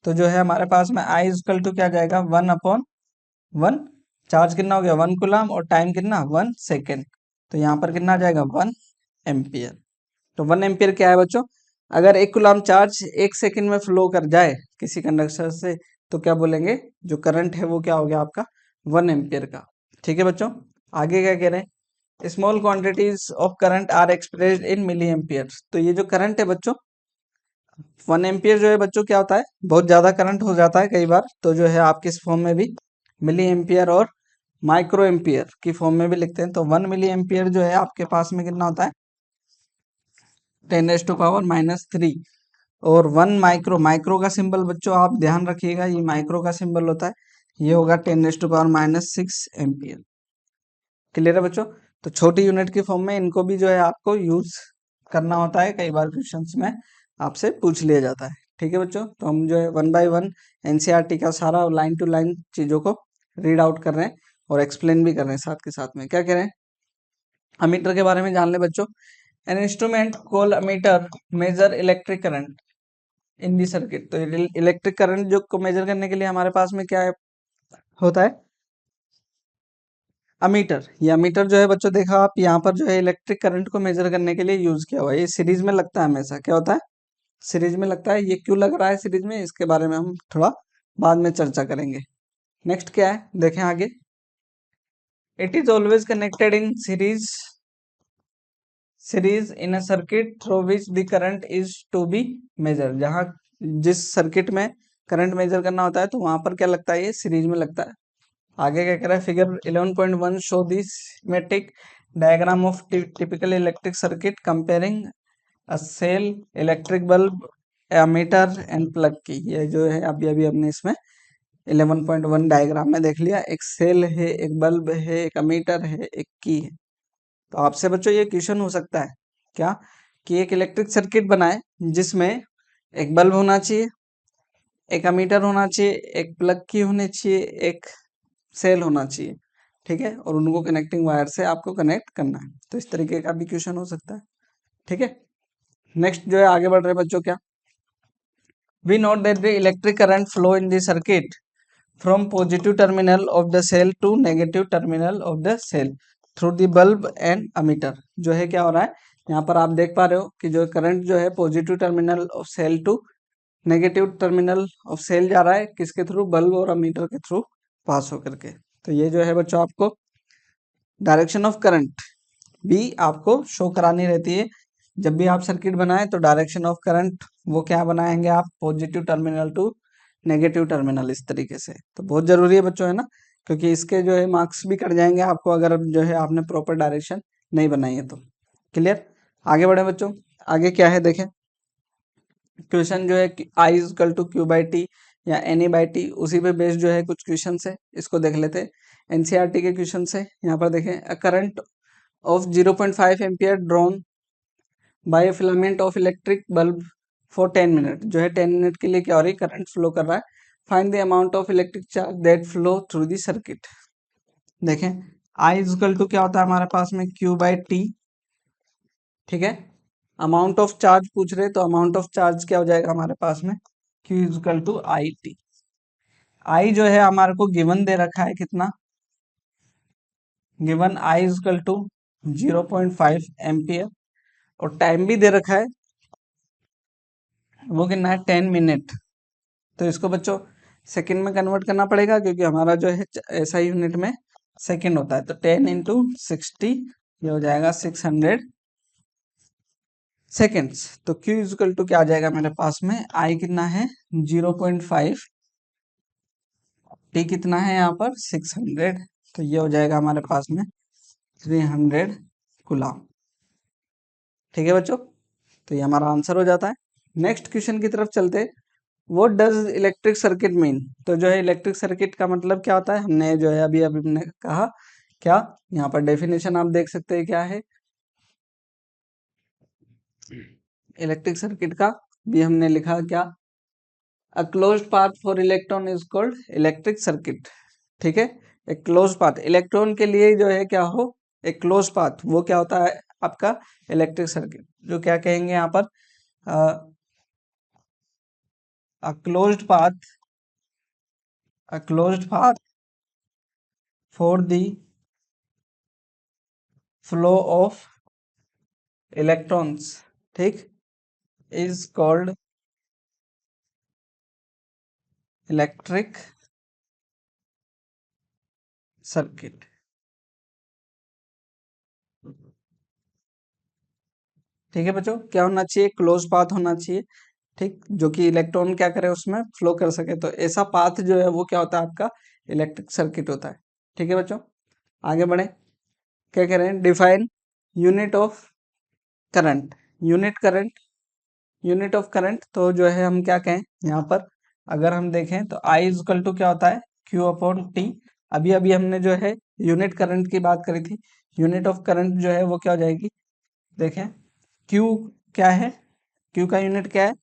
तो जो है हमारे पास में आई इक्वल टू क्या जाएगा 1/1, चार्ज कितना हो गया 1 कूलम और टाइम कितना 1 सेकेंड, तो यहाँ पर कितना आ जाएगा 1 एम्पियर। तो 1 एम्पियर क्या है बच्चों, अगर 1 कूलम चार्ज 1 सेकेंड में फ्लो कर जाए किसी कंडक्टर से तो क्या बोलेंगे, जो करंट है वो क्या हो गया आपका 1 एम्पियर का, ठीक है बच्चों। आगे क्या कह रहे हैं, small quantities of current are expressed in milliampere, तो ये जो करंट है बच्चों 1 एम्पियर जो है बच्चों क्या होता है, बहुत ज्यादा करंट हो जाता है कई बार, तो जो है आप किस फॉर्म में भी मिली एम्पियर और माइक्रो एम्पियर की फॉर्म में भी लिखते हैं। तो 1 मिली एम्पियर जो है आपके पास में कितना होता है 10⁻³ और 1 माइक्रो का सिंबल बच्चों आप ध्यान रखिएगा, ये माइक्रो का सिंबल होता है, ये होगा 10⁻⁻6 एम्पियर, क्लियर है बच्चों। तो छोटी यूनिट की फॉर्म में इनको भी जो है आपको यूज करना होता है, कई बार क्वेश्चंस में आपसे पूछ लिया जाता है, ठीक है बच्चों। तो हम जो है 1 बाय 1 एनसीईआरटी का सारा लाइन टू लाइन चीजों को रीड आउट कर रहे हैं और एक्सप्लेन भी कर रहे हैं साथ के साथ में। क्या कह रहे हैं, अमीटर के बारे में जान ले बच्चों। An instrument called ammeter measure electric current in the circuit, तो इलेक्ट्रिक करंट जो को मेजर करने के लिए हमारे पास में क्या है, होता है अमीटर। ये अमीटर जो है बच्चों देखा आप यहाँ पर जो है इलेक्ट्रिक करंट को मेजर करने के लिए यूज किया हुआ है, ये सीरीज में लगता है हमेशा, क्या होता है सीरीज में लगता है। ये क्यों लग रहा है सीरीज में, इसके बारे में हम थोड़ा बाद में चर्चा करेंगे। नेक्स्ट क्या है देखें आगे, it is always connected in series in a circuit through which the current is to be measure, जहाँ जिस सर्किट में करंट मेजर करना होता है तो वहां पर क्या लगता है, ये सीरीज में लगता है। आगे क्या कह रहा है, figure 11.1 show the schematic diagram of typical electric circuit comparing a cell electric bulb ammeter and plug key. ये जो है अभी अभी हमने इसमें 11.1 डायग्राम में देख लिया, एक सेल है, एक बल्ब है, एक अमीटर है, एक की है। तो आपसे बच्चों ये क्वेश्चन हो सकता है क्या, कि एक इलेक्ट्रिक सर्किट बनाए जिसमें एक बल्ब होना चाहिए, एक अमीटर होना चाहिए, एक प्लग की होनी चाहिए, एक सेल होना चाहिए, ठीक है, और उनको कनेक्टिंग वायर से आपको कनेक्ट करना है। तो इस तरीके का भी क्वेश्चन हो सकता है, ठीक है। नेक्स्ट जो है आगे बढ़ रहे बच्चों, क्या we note that the electric current flow in the circuit from positive terminal of the cell to negative terminal of the cell through the bulb and ammeter. जो है क्या हो रहा है यहाँ पर आप देख पा रहे हो कि जो करंट जो है positive terminal of cell to negative terminal of cell जा रहा है, किसके थ्रू, बल्ब और अमीटर के थ्रू पास होकर के। तो ये जो है बच्चों आपको डायरेक्शन ऑफ करंट भी आपको शो करानी रहती है, जब भी आप सर्किट बनाए तो डायरेक्शन ऑफ करंट वो क्या बनाएंगे आप, positive terminal to negative terminal, इस तरीके से। तो बहुत जरूरी है बच्चों, है ना, क्योंकि इसके जो है मार्क्स भी कट जाएंगे आपको अगर जो है आपने प्रॉपर डायरेक्शन नहीं बनाई है तो। क्लियर? आगे बढ़े बच्चों। आगे क्या है देखें। क्वेश्चन जो है I is equal to Q by T या एन ई बाई टी, उसी पे बेस्ड जो है कुछ क्वेश्चन है, इसको देख लेते हैं। एनसीईआरटी के क्वेश्चन है। यहाँ पर देखें, अ current of 0.5 ampere drawn by a filament of electric bulb for 10 minute, जो है 10 मिनट के लिए क्या हो रही है, करंट फ्लो कर रहा है। Find the amount of electric charge that flow through the circuit. देखें, आई इज इक्वल टू क्या होता है हमारे पास में, क्यू बाई टी। ठीक है, अमाउंट ऑफ चार्ज पूछ रहे, तो अमाउंट ऑफ चार्ज क्या हो जाएगा हमारे पास में, Q is equal to I T. I जो है हमारे को गिवन दे रखा है कितना, given I is equal to 0.5 ampere, और टाइम भी दे रखा है, वो कितना है 10 मिनट। तो इसको बच्चों सेकंड में कन्वर्ट करना पड़ेगा, क्योंकि हमारा जो है ऐसा यूनिट में सेकंड होता है। तो 10 इंटू 60, ये हो जाएगा 600 सेकेंड्स। तो Q इजकल टू क्या आ जाएगा मेरे पास में, I कितना है 0.5, T कितना है यहाँ पर 600, तो ये हो जाएगा हमारे पास में 300 कूलम। ठीक है बच्चों, तो ये हमारा आंसर हो जाता है। नेक्स्ट क्वेश्चन की तरफ चलते। What does electric circuit mean. तो जो है इलेक्ट्रिक सर्किट का मतलब क्या होता है, हमने जो है अभी अभी हमने कहा क्या, यहाँ पर डेफिनेशन आप देख सकते हैं क्या है इलेक्ट्रिक सर्किट का, भी हमने लिखा क्या, a closed path for electron is called electric circuit. ठीक है, एक क्लोज पाथ इलेक्ट्रॉन के लिए जो है क्या हो, एक क्लोज पाथ, वो क्या होता है आपका इलेक्ट्रिक सर्किट। जो क्या कहेंगे यहाँ पर, a closed path, a closed path for the flow of electrons, ठीक, इज कॉल्ड इलेक्ट्रिक सर्किट। ठीक है बच्चों, क्या होना चाहिए, क्लोज पाथ होना चाहिए, ठीक, जो कि इलेक्ट्रॉन क्या करे उसमें फ्लो कर सके। तो ऐसा पाथ जो है वो क्या होता है आपका इलेक्ट्रिक सर्किट होता है। ठीक है बच्चों, आगे बढ़े। क्या कह रहे हैं, define unit of current, unit current, unit of current. तो जो है हम क्या कहें यहाँ पर, अगर हम देखें तो आई इजकल टू क्या होता है, क्यू अपॉन टी। अभी अभी हमने जो है यूनिट करंट की बात करी थी, यूनिट ऑफ करंट जो है वो क्या हो जाएगी, देखें क्यू क्या है, क्यू का यूनिट क्या है,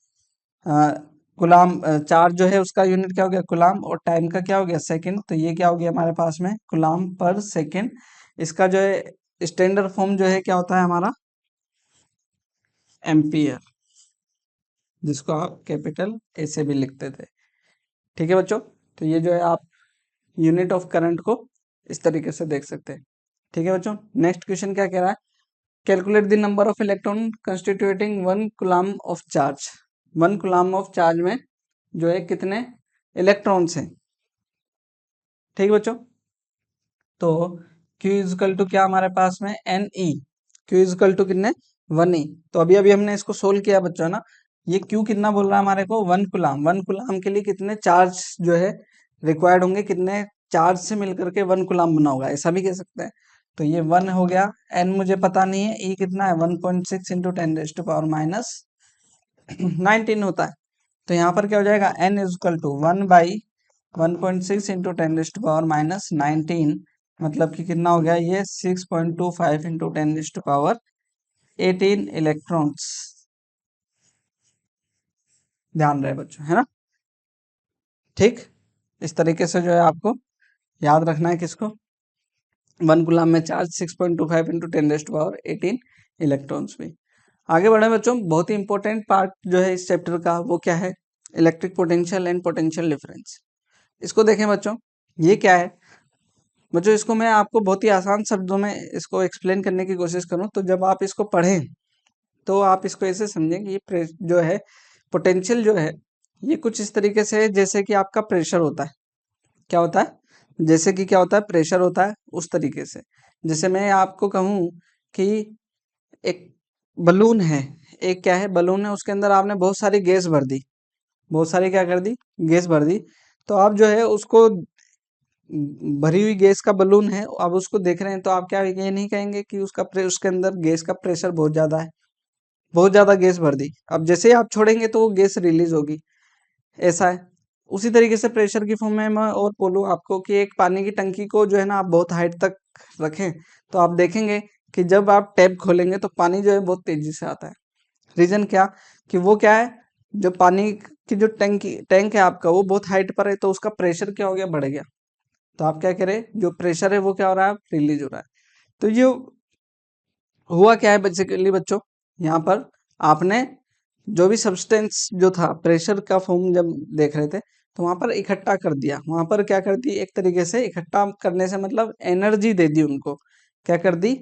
गुलाम, चार्ज जो है उसका यूनिट क्या हो गया गुलाम, और टाइम का क्या हो गया सेकंड। तो ये क्या हो गया हमारे पास में गुलाम पर सेकंड। इसका जो है स्टैंडर्ड फॉर्म जो है क्या होता है हमारा एम्पियर, जिसको आप कैपिटल ए से भी लिखते थे। ठीक है बच्चों, तो ये जो है आप यूनिट ऑफ करंट को इस तरीके से देख सकते हैं। ठीक है बच्चों, नेक्स्ट क्वेश्चन क्या कह रहा है, calculate the number of electron constituting 1 coulomb of charge. 1 coulomb of charge में जो है कितने इलेक्ट्रॉन्स हैं। ठीक बच्चों, तो Q इजकल टू क्या हमारे पास में n e, Q is equal to कितने 1 ई। तो अभी अभी हमने इसको सोल्व किया बच्चों ना, ये Q कितना बोल रहा है हमारे को 1 कूलम, 1 कूलम के लिए कितने चार्ज जो है रिक्वायर्ड होंगे, कितने चार्ज से मिलकर के 1 कूलम बना होगा, ऐसा भी कह सकते हैं। तो ये 1 हो गया, एन मुझे पता नहीं है, ई कितना है 1.6 इंटू 10⁻⁹ होता है। तो यहाँ पर क्या हो जाएगा, एन इजकल टू 1/1.6 इंटू 10⁻⁹ मतलब कि कितना हो गया ये 6.25 इंटू 10⁻18 इलेक्ट्रॉन्स। ध्यान रहे बच्चों, है ना। ठीक, इस तरीके से जो है आपको याद रखना है किसको, 1 कूलम में चार्ज 6.25 इंटू 10⁻18 इलेक्ट्रॉन्स में। आगे बढ़े बच्चों, बहुत ही इंपॉर्टेंट पार्ट जो है इस चैप्टर का वो क्या है, electric potential and potential difference. इसको देखें बच्चों, ये क्या है बच्चों, इसको मैं आपको बहुत ही आसान शब्दों में इसको एक्सप्लेन करने की कोशिश करूं, तो जब आप इसको पढ़ें तो आप इसको ऐसे समझें कि ये जो है पोटेंशियल जो है ये कुछ इस तरीके से है जैसे कि आपका प्रेशर होता है। क्या होता है, जैसे कि क्या होता है प्रेशर होता है, उस तरीके से। जैसे मैं आपको कहूँ कि एक बलून है, एक क्या है बलून है, उसके अंदर आपने बहुत सारी गैस भर दी, बहुत सारी क्या कर दी गैस भर दी। तो आप जो है उसको भरी हुई गैस का बलून है, अब उसको देख रहे हैं तो आप क्या ये नहीं कहेंगे कि उसके अंदर गैस का प्रेशर बहुत ज्यादा है, बहुत ज्यादा गैस भर दी, अब जैसे ही आप छोड़ेंगे तो वो गैस रिलीज होगी, ऐसा है। उसी तरीके से प्रेशर की फॉर्म में मैं और बोलूँ आपको कि एक पानी की टंकी को जो है ना आप बहुत हाइट तक रखें, तो आप देखेंगे कि जब आप टैप खोलेंगे तो पानी जो है बहुत तेजी से आता है। रीजन क्या, कि वो क्या है, जो पानी की जो टैंक है आपका वो बहुत हाइट पर है, तो उसका प्रेशर क्या हो गया, बढ़ गया। तो आप क्या करें, जो प्रेशर है वो क्या हो रहा है, रिलीज हो रहा है। तो ये हुआ क्या है बेसिकली बच्चों, यहाँ पर आपने जो भी सब्सटेंस जो था प्रेशर का फॉर्म जब देख रहे थे, तो वहां पर इकट्ठा कर दिया, वहां पर क्या कर दी, एक तरीके से इकट्ठा करने से मतलब एनर्जी दे दी उनको, क्या कर दी,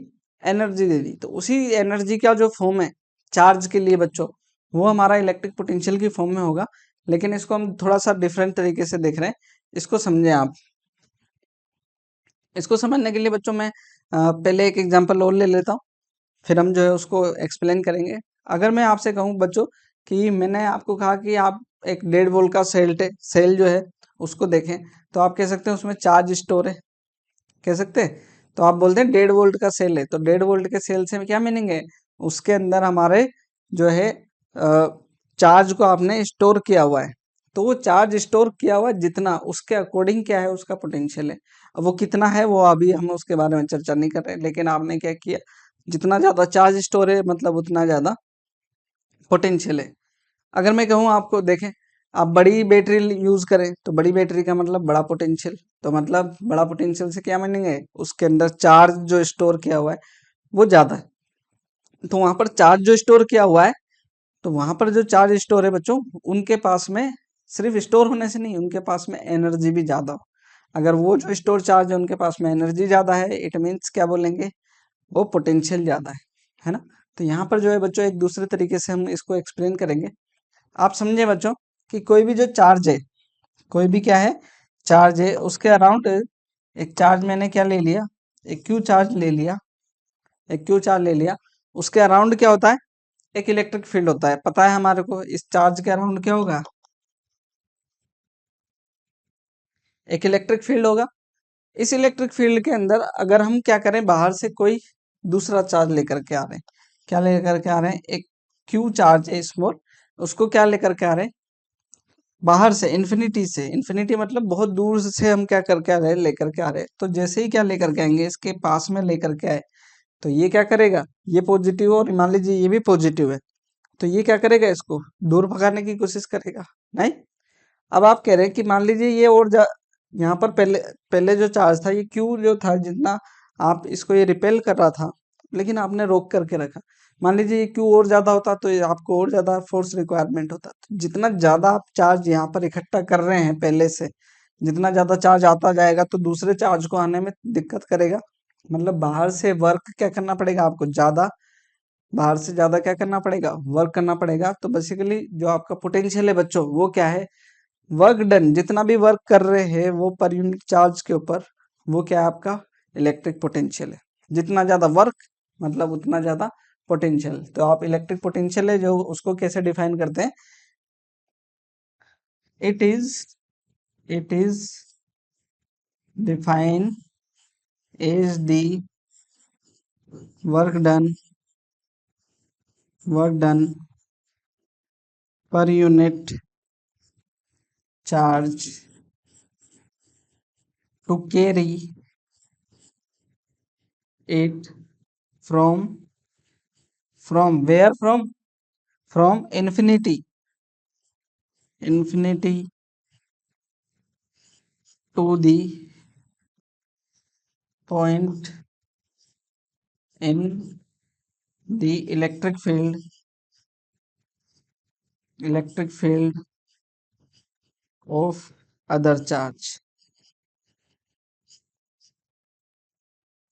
एनर्जी दे दी। तो उसी एनर्जी का जो फॉर्म है चार्ज के लिए बच्चों, वो हमारा इलेक्ट्रिक पोटेंशियल की फॉर्म में होगा। लेकिन इसको हम थोड़ा सा डिफरेंट तरीके से देख रहे हैं, इसको समझे आप। इसको समझने के लिए बच्चों मैं पहले एक एग्जांपल और ले लेता हूँ, फिर हम जो है उसको एक्सप्लेन करेंगे। अगर मैं आपसे कहूँ बच्चों कि मैंने आपको कहा कि आप एक 1.5 वोल्ट का सेल जो है उसको देखें, तो आप कह सकते हैं उसमें चार्ज स्टोर है, कह सकते हैं। तो आप बोलते हैं 1.5 वोल्ट का सेल है, तो 1.5 वोल्ट के सेल से क्या मीनिंग है, उसके अंदर हमारे जो है चार्ज को आपने स्टोर किया हुआ है। तो वो चार्ज स्टोर किया हुआ जितना, उसके अकॉर्डिंग क्या है उसका पोटेंशियल है। अब वो कितना है वो अभी हम उसके बारे में चर्चा नहीं कर रहे, लेकिन आपने क्या किया, जितना ज्यादा चार्ज स्टोर है मतलब उतना ज्यादा पोटेंशियल है। अगर मैं कहूँ आपको, देखें आप बड़ी बैटरी यूज करें तो बड़ी बैटरी का मतलब बड़ा पोटेंशियल, तो मतलब बड़ा पोटेंशियल से क्या मीनिंग है, उसके अंदर चार्ज जो स्टोर किया हुआ है वो ज्यादा है। तो वहां पर चार्ज जो स्टोर किया हुआ है, तो वहां पर जो चार्ज स्टोर है बच्चों, उनके पास में सिर्फ स्टोर होने से नहीं, उनके पास में एनर्जी भी ज्यादा हो। अगर वो जो स्टोर चार्ज है उनके पास में एनर्जी ज्यादा है, इट मीन्स क्या बोलेंगे, वो पोटेंशियल ज्यादा है ना। तो यहाँ पर जो है बच्चों एक दूसरे तरीके से हम इसको एक्सप्लेन करेंगे। आप समझे बच्चों कि कोई भी जो चार्ज है, कोई भी क्या है, चार्ज है, उसके अराउंड एक चार्ज मैंने क्या ले लिया, एक क्यू चार्ज ले लिया, एक क्यू चार्ज ले लिया, उसके अराउंड क्या होता है, एक इलेक्ट्रिक फील्ड होता है। पता है हमारे को इस चार्ज के अराउंड क्या होगा, एक इलेक्ट्रिक फील्ड होगा। इस इलेक्ट्रिक फील्ड के अंदर अगर हम क्या करें, बाहर से कोई दूसरा चार्ज लेकर के आ रहे हैं, क्या लेकर के आ रहे हैं, एक क्यू चार्ज है स्मॉल, उसको क्या लेकर के आ रहे हैं, बाहर से, इन्फिनिटी से, इन्फिनिटी मतलब बहुत दूर से हम क्या करके आ रहे हैं, लेकर के आ रहे हैं। तो जैसे ही क्या लेकर के आएंगे, इसके पास में लेकर के आए, तो ये क्या करेगा, ये पॉजिटिव और मान लीजिए ये भी पॉजिटिव है, तो ये क्या करेगा, इसको दूर भगाने की कोशिश करेगा, नहीं। अब आप कह रहे हैं कि मान लीजिए ये और यहाँ पर पहले पहले जो चार्ज था, ये क्यू जो था, जितना आप इसको ये रिपेल कर रहा था, लेकिन आपने रोक करके रखा। मान लीजिए ये क्यू और ज्यादा होता तो ये आपको और ज्यादा फोर्स रिक्वायरमेंट होता। तो जितना ज्यादा आप चार्ज यहाँ पर इकट्ठा कर रहे हैं पहले से, जितना ज्यादा चार्ज आता जाएगा तो दूसरे चार्ज को आने में दिक्कत करेगा, मतलब बाहर से वर्क क्या करना पड़ेगा आपको ज्यादा, बाहर से ज्यादा क्या करना पड़ेगा, वर्क करना पड़ेगा। तो बेसिकली जो आपका पोटेंशियल है बच्चों, वो क्या है, वर्क डन, जितना भी वर्क कर रहे हैं वो पर यूनिट चार्ज के ऊपर, वो क्या है आपका इलेक्ट्रिक पोटेंशियल है। जितना ज्यादा वर्क मतलब उतना ज्यादा पोटेंशियल। तो आप इलेक्ट्रिक पोटेंशियल है जो उसको कैसे डिफाइन करते हैं, it is it is define as the work done, work done per unit charge to carry it from where, from infinity to the point in the electric field of other charge।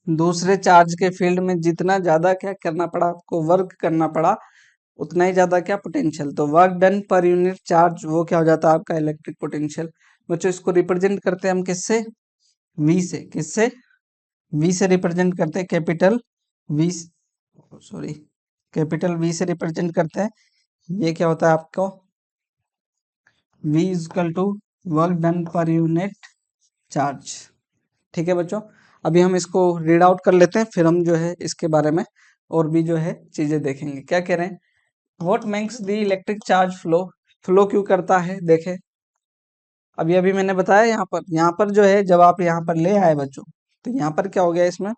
दूसरे charge के field में जितना ज्यादा क्या करना पड़ा आपको, work करना पड़ा, उतना ही ज्यादा क्या पोटेंशियल। तो work done per unit charge वो क्या हो जाता है आपका इलेक्ट्रिक पोटेंशियल। बच्चों इसको रिप्रेजेंट करते हैं हम किससे, वी से, किससे, वी से रिप्रेजेंट करते हैं, capital V, sorry capital V से रिप्रेजेंट करते हैं। ये क्या होता है आपको, V is equal to work done per unit charge. ठीक है बच्चों, अभी हम इसको रीड आउट कर लेते हैं, फिर हम जो है इसके बारे में और भी जो है चीजें देखेंगे। क्या कह रहे हैं, what makes the electric charge flow, flow क्यों करता है। देखें, अभी अभी मैंने बताया यहाँ पर जो है जब आप यहाँ पर ले आए बच्चों, तो यहाँ पर क्या हो गया, इसमें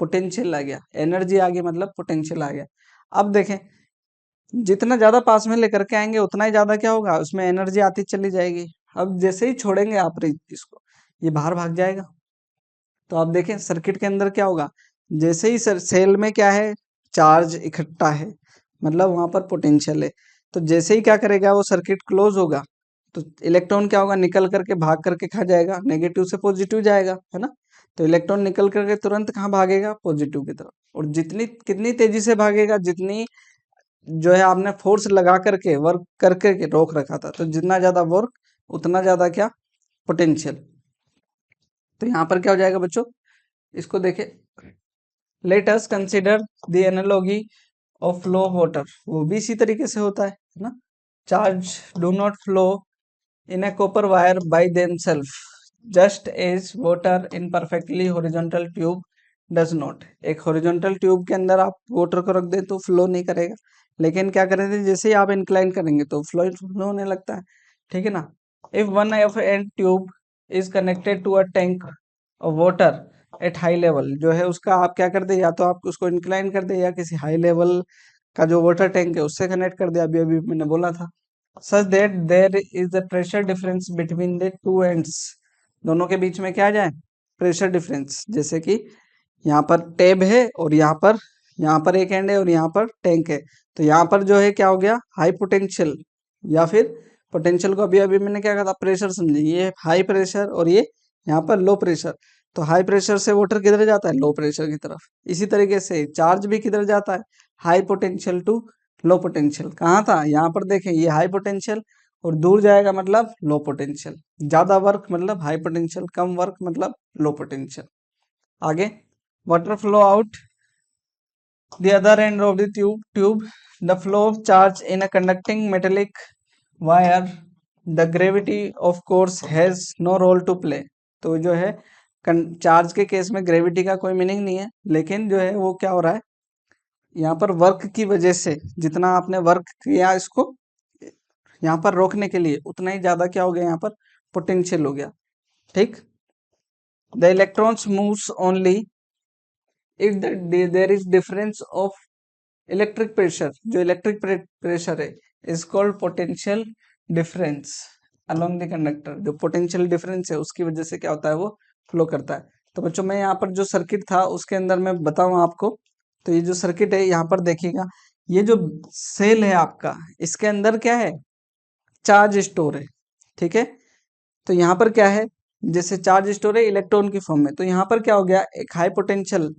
पोटेंशियल आ गया, एनर्जी आ गई, मतलब पोटेंशियल आ गया। अब देखें, जितना ज्यादा पास में लेकर के आएंगे उतना ही ज्यादा क्या होगा, उसमें एनर्जी आती चली जाएगी। अब जैसे ही छोड़ेंगे आप इसको, ये बाहर भाग जाएगा। तो आप देखें सर्किट के अंदर क्या होगा, जैसे ही सेल में क्या है, चार्ज इकट्ठा है, मतलब वहां पर पोटेंशियल है। तो जैसे ही क्या करेगा, वो सर्किट क्लोज होगा, तो इलेक्ट्रॉन क्या होगा, निकल करके भाग करके कहाँ जाएगा, नेगेटिव से पॉजिटिव जाएगा, है ना। तो इलेक्ट्रॉन निकल करके तुरंत कहाँ भागेगा, पॉजिटिव की तरफ। और जितनी कितनी तेजी से भागेगा, जितनी जो है आपने फोर्स लगा करके वर्क करके रोक रखा था, तो जितना ज्यादा वर्क उतना ज्यादा क्या, पोटेंशियल। तो यहाँ पर क्या हो जाएगा बच्चों, इसको देखें, let us consider the analogy of flow of water, वो भी इसी तरीके से होता है ना। Charge do not flow in a copper wire by themselves just as water in perfectly horizontal tube does not. एक हॉरिजॉन्टल ट्यूब के अंदर आप वाटर को रख दें तो फ्लो नहीं करेगा, लेकिन क्या करेंगे, जैसे ही आप इंक्लाइन करेंगे तो फ्लो होने लगता है, ठीक है ना। If one of end tube is connected to a tank of water at high level, जो है उसका आप क्या कर दे, या तो आप उसको इंक्लाइन कर दे या किसी हाई लेवल का जो वाटर टैंक है उससे कनेक्ट कर दे, अभी अभी मैंने बोला था। Such that there is a pressure difference between the two ends, दोनों के बीच में क्या आ जाए, प्रेशर डिफरेंस। जैसे कि यहाँ पर टैब है और यहाँ पर एक एंड है और यहाँ पर टैंक है, तो यहाँ पर जो है क्या हो गया, हाई पोटेंशियल, या फिर पोटेंशियल को अभी अभी मैंने क्या कहा था, प्रेशर समझे, ये हाई प्रेशर और ये यहाँ पर लो प्रेशर। तो हाई प्रेशर से वाटर किधर जाता है, लो प्रेशर की तरफ। इसी तरीके से चार्ज भी किधर जाता है, high potential to low potential. कहाँ था, यहाँ पर देखें, ये हाई पोटेंशियल और दूर जाएगा मतलब लो पोटेंशियल। ज्यादा वर्क मतलब हाई पोटेंशियल, कम वर्क मतलब लो पोटेंशियल। आगे, water flow out the other end of the tube, the flow of charge in a conducting metallic wire, the gravity of course has no role to play। तो जो है charge के case में gravity का कोई meaning नहीं है, लेकिन जो है वो क्या हो रहा है, यहाँ पर वर्क की वजह से जितना आपने वर्क किया इसको यहाँ पर रोकने के लिए, उतना ही ज्यादा क्या हो गया, यहाँ पर पोटेंशियल हो गया, ठीक। The electrons moves only if there is difference of electric pressure, जो इलेक्ट्रिक प्रेशर है is called potential difference along the conductor. जो पोटेंशियल डिफरेंस है उसकी वजह से क्या होता है, वो फ्लो करता है। तो बच्चों, मैं यहाँ पर जो सर्किट था उसके अंदर मैं बताऊं आपको, तो ये जो सर्किट है यहाँ पर देखिएगा, ये जो सेल है आपका, इसके अंदर क्या है, चार्ज स्टोर है, ठीक है। तो यहाँ पर क्या है, जैसे चार्ज स्टोर है इलेक्ट्रॉन की फॉर्म में, तो यहाँ पर क्या हो गया, एक हाई पोटेंशियल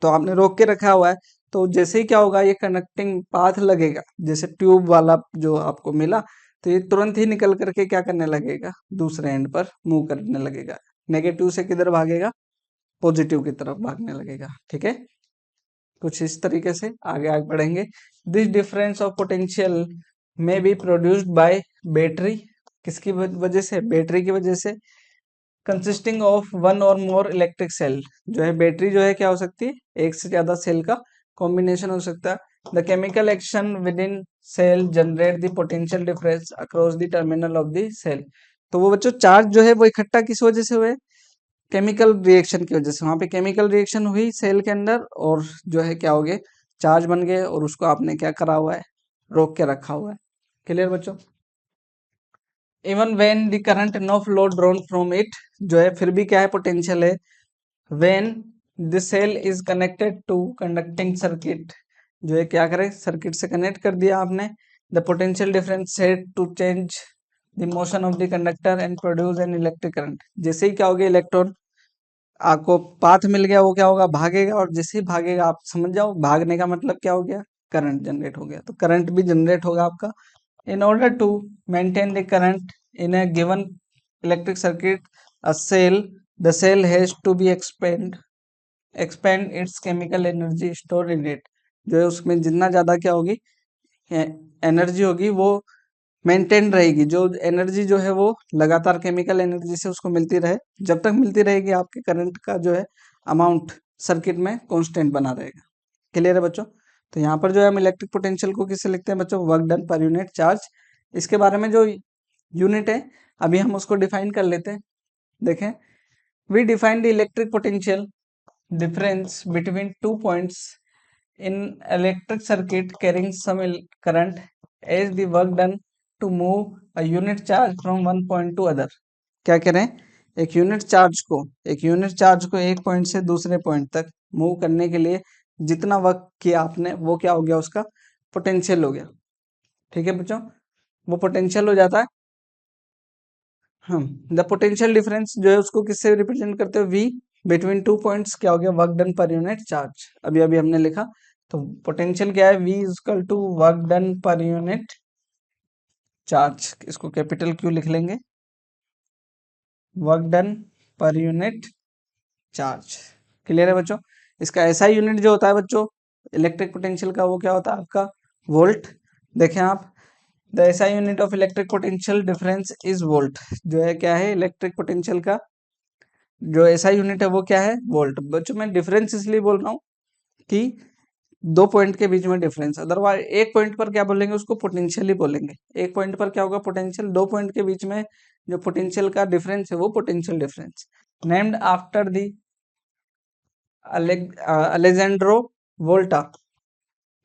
तो आपने रोक के रखा हुआ है। तो जैसे ही क्या होगा, ये कनेक्टिंग पाथ लगेगा, जैसे ट्यूब वाला जो आपको मिला, तो ये तुरंत ही निकल करके क्या करने लगेगा, दूसरे एंड पर मूव करने लगेगा, नेगेटिव से किधर भागेगा, पॉजिटिव की तरफ भागने लगेगा, ठीक है। कुछ इस तरीके से आगे आगे बढ़ेंगे। दिस डिफरेंस ऑफ पोटेंशियल में बी प्रोड्यूस्ड बाय बैटरी, किसकी वजह से, बैटरी की वजह से। कंसिस्टिंग ऑफ वन और मोर इलेक्ट्रिक सेल, जो है बैटरी जो है क्या हो सकती है, एक से ज्यादा सेल का कॉम्बिनेशन हो सकता है। The chemical action within cell generate the potential difference across the terminal of the cell. तो वो बच्चों चार्ज जो है वो इकट्ठा किस वजह से हुए, केमिकल रिएक्शन की वजह से। वहां पे केमिकल रिएक्शन हुई सेल के अंदर और जो है क्या हो गए, चार्ज बन गए, और उसको आपने क्या करा हुआ है, रोक के रखा हुआ है। क्लियर बच्चों। Even when the current no flow drawn from it, जो है फिर भी क्या है, पोटेंशियल है। When the cell is connected to conducting circuit, जो है क्या करे, सर्किट से कनेक्ट कर दिया आपने, the potential difference set to change the motion of the conductor and produce an electric current. जैसे ही क्या हो गया, इलेक्ट्रॉन आपको पाथ मिल गया, वो क्या होगा, भागेगा, और जैसे ही भागेगा आप समझ जाओ, भागने का मतलब क्या हो गया, करंट जनरेट हो गया। तो करंट भी जनरेट होगा आपका। In order to maintain the current in a given electric circuit, a cell, the cell has to be expand its chemical energy stored in it। जो है उसमें जितना ज्यादा क्या होगी, एनर्जी होगी, वो मेंटेन रहेगी, जो एनर्जी जो है वो लगातार केमिकल एनर्जी से उसको मिलती रहे, जब तक मिलती रहेगी आपके करंट का जो है अमाउंट सर्किट में कांस्टेंट बना रहेगा। क्लियर है बच्चों? तो यहाँ पर जो है हम इलेक्ट्रिक पोटेंशियल को किससे लिखते हैं बच्चों? Work done per unit charge. इसके बारे में जो यूनिट है अभी हम उसको डिफाइन कर लेते हैं। देखें, we define the electric potential difference between 2 points in electric circuit carrying some current as the work done to move a unit charge from one point to other। क्या कह रहे हैं? एक यूनिट चार्ज को एक पॉइंट से दूसरे point तक मूव करने के लिए जितना वर्क किया आपने वो क्या हो गया? उसका पोटेंशियल हो गया। ठीक है बच्चों, वो पोटेंशियल हो जाता है। हम द पोटेंशियल डिफरेंस जो है उसको किससे रिप्रेजेंट करते हैं? वी बिटवीन 2 पॉइंट्स क्या हो गया? Work done per unit charge. अभी अभी हमने लिखा, तो पोटेंशियल क्या है? V equal to work done per unit charge. इसको कैपिटल क्यू लिख लेंगे, work done per unit charge. Clear है बच्चों? इसका ऐसा यूनिट जो होता है बच्चों इलेक्ट्रिक पोटेंशियल का, वो क्या होता है आपका? वोल्ट। देखें आप, the SI unit of electric potential difference is volt. जो है क्या है? इलेक्ट्रिक पोटेंशियल का जो एसआई यूनिट है वो क्या है? वोल्ट। बच्चों मैं डिफरेंस इसलिए बोल रहा हूँ कि 2 पॉइंट के बीच में डिफरेंस, अदरवाइज एक पॉइंट पर क्या बोलेंगे? उसको पोटेंशियल ही बोलेंगे। एक पॉइंट पर क्या होगा? पोटेंशियल। 2 पॉइंट के बीच में जो पोटेंशियल का डिफरेंस है वो potential difference. Named after the Alejandro Volta.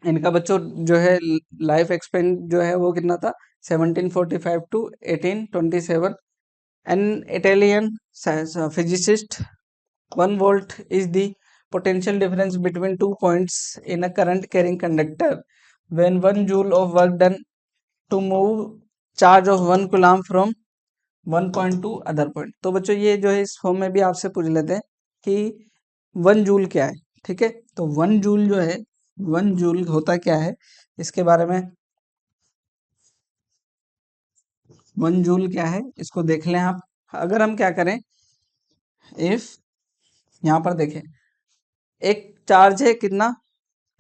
इनका बच्चों जो है लाइफ एक्सपेंड जो है वो कितना था? 1745 to 1827। An Italian physicist. 1 volt is the potential difference between 2 points in a current carrying conductor when 1 joule of work done to move charge of 1 coulomb from one point to other point। तो बच्चों ये जो है इस form में भी आपसे पूछ लेते हैं कि 1 जूल क्या है। ठीक है, तो 1 जूल जो है, 1 जूल होता क्या है इसके बारे में, 1 जूल क्या है इसको देख लें आप। अगर हम क्या करें, इफ यहाँ पर देखें, एक चार्ज है कितना?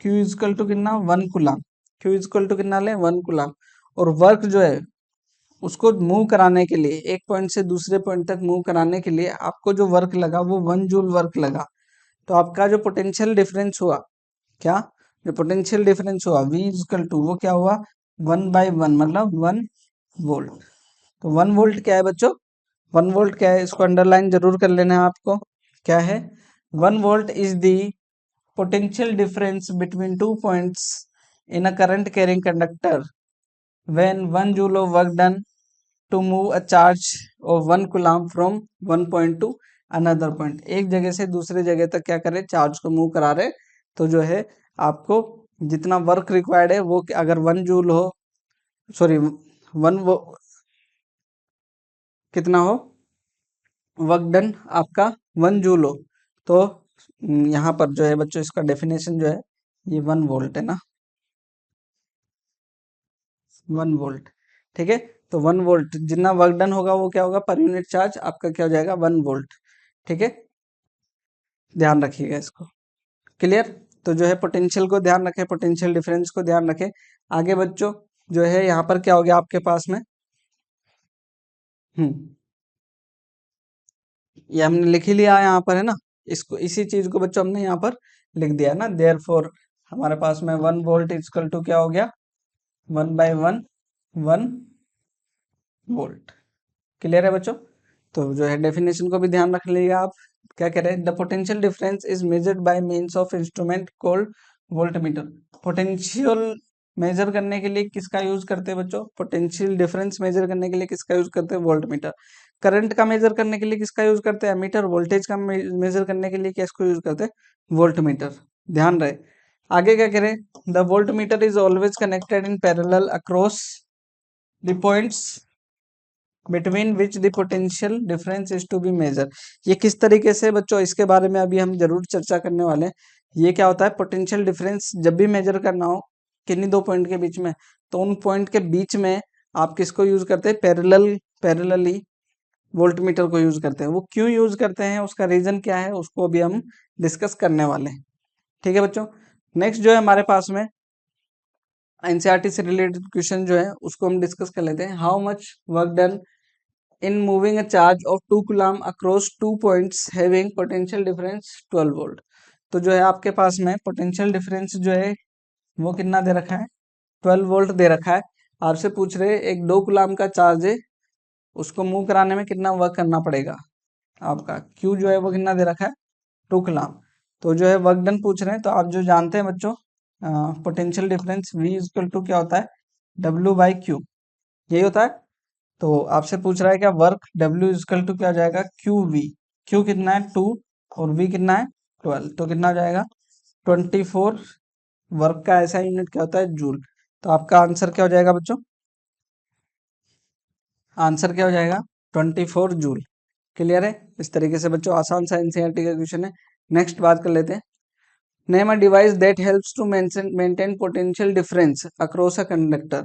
Q इजकल टू कितना? 1 कूलम। Q इजकल टू कितना लें? 1 कूलम। और वर्क जो है उसको मूव कराने के लिए, एक पॉइंट से दूसरे पॉइंट तक मूव कराने के लिए आपको जो वर्क लगा वो 1 जूल वर्क लगा। तो आपका जो पोटेंशियल डिफरेंस हुआ, क्या जो पोटेंशियल डिफरेंस हुआ V इजकल टू, वो क्या हुआ? 1/1 मतलब 1 वोल्ट। तो 1 वोल्ट क्या है बच्चों? 1 वोल्ट क्या है? इसको अंडरलाइन जरूर कर लेना है आपको। क्या है? 1 volt is the potential difference between 2 points in a current carrying conductor when 1 joule of work done to move a charge of 1 coulomb from one point to another point। एक जगह से दूसरे जगह तक क्या करे? चार्ज को मूव करा रहे। तो जो है आपको जितना वर्क रिक्वायर्ड है वो अगर 1 जूल हो, सॉरी वन वो कितना हो वर्क डन आपका? 1 जूल हो। तो यहाँ पर जो है बच्चों इसका डेफिनेशन जो है ये 1 वोल्ट है ना, 1 वोल्ट। ठीक है, तो 1 वोल्ट जितना वर्क डन होगा वो क्या होगा? पर यूनिट चार्ज आपका क्या हो जाएगा? 1 वोल्ट। ठीक है, ध्यान रखिएगा इसको। क्लियर? तो जो है पोटेंशियल को ध्यान रखें, पोटेंशियल डिफरेंस को ध्यान रखें। आगे बच्चों जो है यहाँ पर क्या हो गया आपके पास में, ये हमने लिख ही लिया यहाँ पर है ना, इसको इसी चीज को बच्चों हमने यहाँ पर लिख दिया ना। देयरफॉर हमारे पास में 1 वोल्ट इक्वल टू क्या हो गया? 1/1 1 वोल्ट। क्लियर है बच्चों? तो जो है डेफिनेशन को भी ध्यान रख लीजिएगा आप। क्या कह रहे हैं? The potential difference is measured by means of instrument called voltmeter. Potential measure करने के लिए किसका यूज करते हैं बच्चों? पोटेंशियल डिफरेंस मेजर करने के लिए किसका यूज करते हैं? वोल्टमीटर। करंट का मेजर करने के लिए किसका यूज करते हैं? एमीटर। वोल्टेज का मेजर करने के लिए किसको यूज करते हैं? वोल्टमीटर। ध्यान रहे। आगे क्या करें? The voltmeter is always connected in parallel across the points between which the potential difference is to be measure. ये किस तरीके से बच्चों, इसके बारे में अभी हम जरूर चर्चा करने वाले हैं। ये क्या होता है? पोटेंशियल डिफरेंस जब भी मेजर करना हो किन्हीं 2 पॉइंट के बीच में, तो उन पॉइंट के बीच में आप किसको यूज करते हैं? पैरेलली वोल्टमीटर को यूज करते हैं। वो क्यों यूज करते हैं, उसका रीजन क्या है, उसको अभी हम डिस्कस करने वाले हैं। ठीक है बच्चों, नेक्स्ट जो है हमारे पास में एनसीईआरटी से रिलेटेड क्वेश्चन जो है उसको हम डिस्कस कर लेते हैं। How much work done in moving a charge of 2 coulomb across 2 points having potential difference 12 volt. तो जो है आपके पास में पोटेंशियल डिफरेंस जो है वो कितना दे रखा है, 12 वोल्ट दे रखा है। आपसे पूछ रहे एक 2 कूलम का चार्ज है, उसको मूव कराने में कितना वर्क करना पड़ेगा। आपका क्यू जो है वो कितना दे रखा है, 2 कूलम। तो जो है वर्क डन पूछ रहे हैं, तो आप जो जानते हैं बच्चों potential difference V equal to क्या होता है, W/Q, यही होता है। तो आपसे पूछ रहा है क्या वर्क W इक्वल टू क्या हो जाएगा, QV। Q कितना है 2 और V कितना है 12, तो कितना हो जाएगा 24। वर्क का ऐसा यूनिट क्या होता है, जूल। तो आपका आंसर क्या हो जाएगा बच्चों, आंसर क्या हो जाएगा 24 जूल। क्लियर है। इस तरीके से बच्चों आसान सा एनसीईआरटी का क्वेश्चन है। नेक्स्ट बात कर लेते हैं। Name a device that helps to maintain potential difference across a conductor.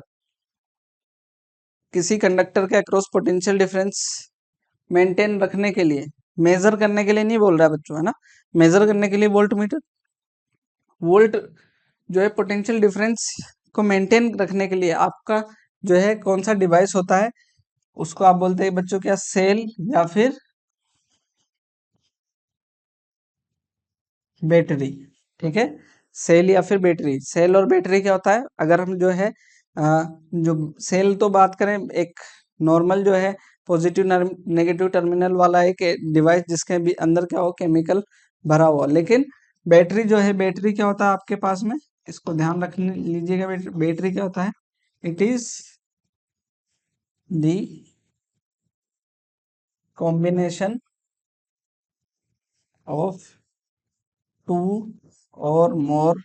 किसी कंडक्टर के अक्रॉस पोटेंशियल डिफरेंस मेंटेन रखने के लिए, मेजर करने के लिए नहीं बोल रहा है बच्चों, है ना, मेजर करने के लिए वोल्ट मीटर। वोल्ट जो है पोटेंशियल डिफरेंस को मेंटेन रखने के लिए आपका जो है कौन सा डिवाइस होता है, उसको आप बोलते हैं बच्चों क्या, सेल या फिर बैटरी। ठीक है, सेल या फिर बैटरी। सेल और बैटरी क्या होता है, अगर हम जो है जो सेल तो बात करें एक नॉर्मल जो है पॉजिटिव नेगेटिव टर्मिनल वाला एक डिवाइस जिसके भी अंदर क्या हो, केमिकल भरा हुआ। लेकिन बैटरी जो है, बैटरी क्या होता है आपके पास में, इसको ध्यान रख लीजिएगा। बैटरी क्या होता है, it is the combination of two or more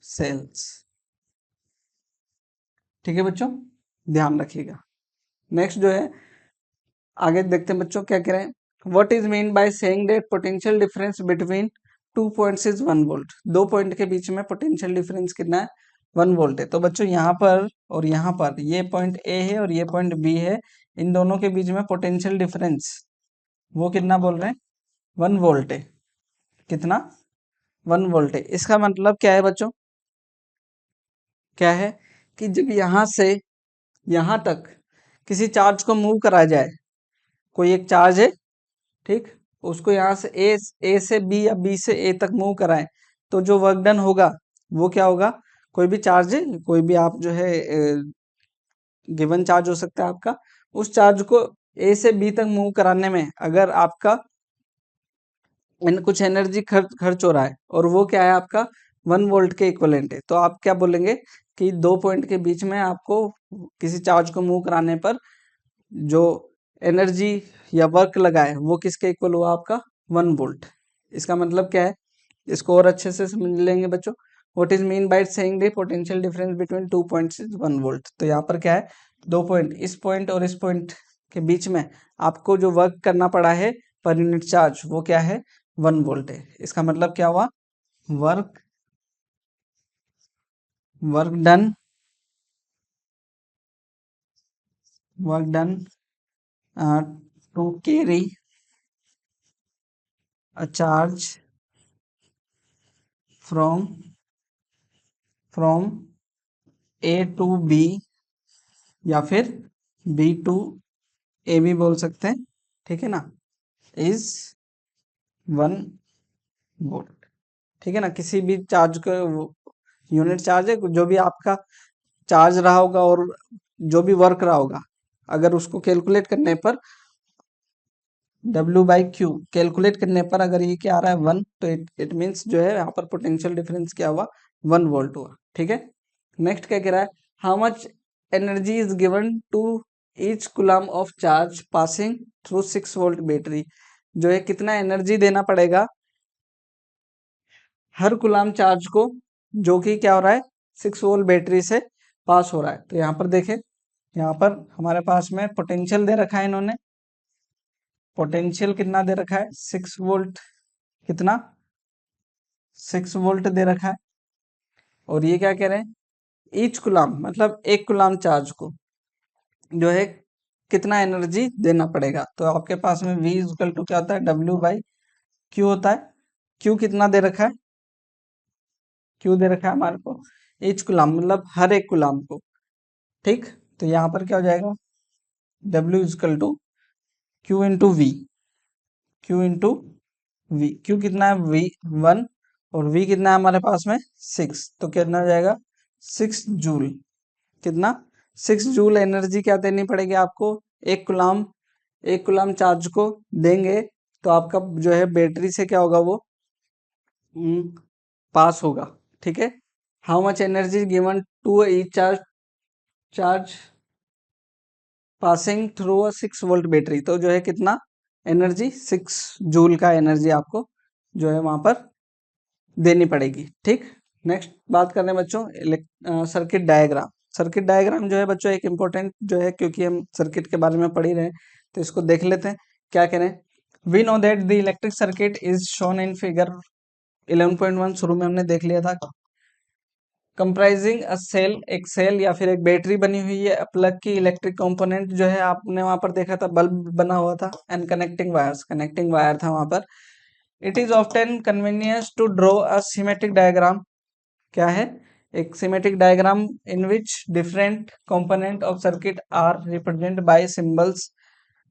sales. ठीक है बच्चों, ध्यान रखिएगा। नेक्स्ट जो है आगे देखते हैं बच्चों क्या कह रहे हैं। What is mean by saying that potential difference between 2 points is 1 volt. 2 point के बीच में पोटेंशियल डिफरेंस कितना है, 1 वोल्ट है। तो बच्चों यहाँ पर और यहाँ पर ये पॉइंट ए है और ये पॉइंट बी है, इन दोनों के बीच में पोटेंशियल डिफरेंस वो कितना बोल रहे हैं, 1 वोल्ट है। कितना, 1 वोल्ट है। इसका मतलब क्या है बच्चों, क्या है कि जब यहाँ से यहाँ तक किसी चार्ज को मूव कराया जाए, कोई एक चार्ज है, ठीक, उसको यहाँ से ए से बी या बी से ए तक मूव कराएं, तो जो वर्क डन होगा वो क्या होगा, कोई भी चार्ज है, कोई भी आप जो है गिवन चार्ज हो सकता है आपका, उस चार्ज को ए से बी तक मूव कराने में अगर आपका कुछ एनर्जी खर्च हो रहा है और वो क्या है आपका 1 वोल्ट के इक्विवेलेंट है, तो आप क्या बोलेंगे कि 2 पॉइंट के बीच में आपको किसी चार्ज को मूव कराने पर जो एनर्जी या वर्क लगा है वो किसके इक्वल हुआ, आपका 1 वोल्ट। इसका मतलब क्या है, इसको और अच्छे से समझ लेंगे बच्चों। What is mean by saying the potential difference between 2 points is 1 volt. तो यहाँ पर क्या है, 2 पॉइंट, इस पॉइंट और इस पॉइंट के बीच में आपको जो वर्क करना पड़ा है पर यूनिट चार्ज वो क्या है, 1 वोल्ट है। इसका मतलब क्या हुआ, work work done work done to carry a charge from from A to B या फिर बी टू ए भी बोल सकते हैं, ठीक है ना, इज 1 वोल्ट। ठीक है ना, किसी भी चार्ज का यूनिट चार्ज है, जो भी आपका चार्ज रहा होगा और जो भी वर्क रहा होगा, अगर उसको कैलकुलेट करने पर W/Q कैलकुलेट करने पर अगर ये क्या आ रहा है 1, तो इट मीन्स जो है यहाँ पर पोटेंशियल डिफरेंस क्या हुआ, 1 वोल्ट हुआ। ठीक है। नेक्स्ट क्या कह रहा है, how much energy is given to each coulomb of charge passing through 6 volt battery. जो है कितना एनर्जी देना पड़ेगा हर कूलम चार्ज को, जो कि क्या हो रहा है 6 वोल्ट बैटरी से पास हो रहा है। तो यहाँ पर देखें, यहाँ पर हमारे पास में पोटेंशियल दे रखा है इन्होंने, पोटेंशियल कितना दे रखा है 6 वोल्ट, कितना 6 वोल्ट दे रखा है। और ये क्या कह रहे हैं, ईच कुलाम मतलब एक कुलाम चार्ज को जो है कितना एनर्जी देना पड़ेगा। तो आपके पास में V इक्वल टू क्या होता है, W/Q होता है। Q कितना दे रखा है, Q दे रखा है हमारे को ईच कुलाम मतलब हर एक कुलाम को। ठीक, तो यहाँ पर क्या हो जाएगा, W is equal to Q into V, Q into V. Q कितना है, V1, और V कितना है हमारे पास में 6, तो कितना हो जाएगा 6 जूल। कितना, 6 जूल एनर्जी क्या देनी पड़ेगी आपको, एक कुलाम चार्ज को देंगे तो आपका जो है बैटरी से क्या होगा, वो पास होगा। ठीक है, how much energy given to each charge passing through a 6 volt battery, तो जो है कितना एनर्जी, 6 जूल का एनर्जी आपको जो है वहां पर देनी पड़ेगी। ठीक, नेक्स्ट बात करने बच्चों सर्किट डायग्राम। सर्किट डायग्राम जो है बच्चों एक इम्पोर्टेंट जो है, क्योंकि हम सर्किट के बारे में पढ़ ही रहे हैं, तो इसको देख लेते हैं क्या करें। We know that the electric circuit is shown in figure 11.1, शुरू में हमने देख लिया था। कंप्राइजिंग अ सेल, एक सेल या फिर एक बैटरी बनी हुई है, प्लग की इलेक्ट्रिक कंपोनेंट जो है आपने वहां पर देखा था, बल्ब बना हुआ था, and connecting wires, connecting wire था वहां पर। It is often convenience to draw a symmetric diagram, क्या है, एक symmetric diagram in which different component of circuit are represent by symbols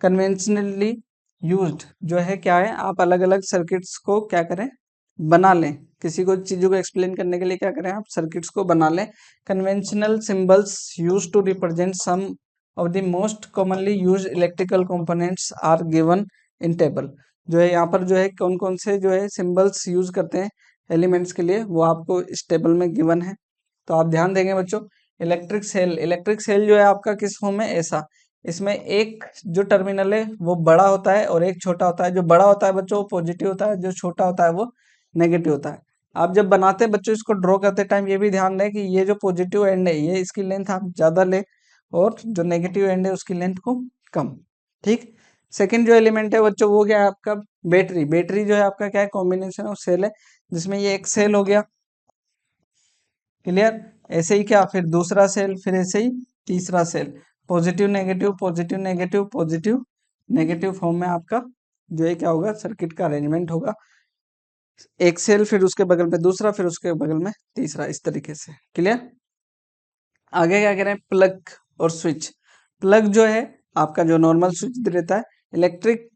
conventionally used, जो है क्या है, आप अलग अलग सर्किट्स को क्या करें, बना लें, किसी को चीजों को एक्सप्लेन करने के लिए क्या करें, आप सर्किट्स को बना लें। Conventional symbols use to represent some of the most commonly use electrical components are given in table, जो है यहाँ पर जो है कौन कौन से जो है सिंबल्स यूज करते हैं एलिमेंट्स के लिए, वो आपको इस टेबल में गिवन है। तो आप ध्यान देंगे बच्चों, इलेक्ट्रिक सेल जो है आपका किस फॉर्म है, ऐसा, इसमें एक जो टर्मिनल है वो बड़ा होता है और एक छोटा होता है। जो बड़ा होता है बच्चों वो पॉजिटिव होता है, जो छोटा होता है वो नेगेटिव होता है। आप जब बनाते हैं बच्चों, इसको ड्रॉ करते टाइम ये भी ध्यान दें कि ये जो पॉजिटिव एंड है ये इसकी लेंथ आप ज्यादा ले, और जो नेगेटिव एंड है उसकी लेंथ को कम। ठीक, सेकंड जो एलिमेंट है बच्चों वो क्या है आपका, बैटरी। बैटरी जो है आपका क्या है, कॉम्बिनेशन ऑफ सेल है, जिसमें ये एक सेल हो गया, क्लियर, ऐसे ही क्या, फिर दूसरा सेल, फिर ऐसे ही तीसरा cell, positive negative positive negative positive negative form में आपका जो है क्या होगा, सर्किट का अरेंजमेंट होगा। एक सेल, फिर उसके बगल में दूसरा, फिर उसके बगल में तीसरा, इस तरीके से, क्लियर। आगे क्या करें, प्लग और स्विच। प्लग जो है आपका जो नॉर्मल स्विच रहता है, इलेक्ट्रिक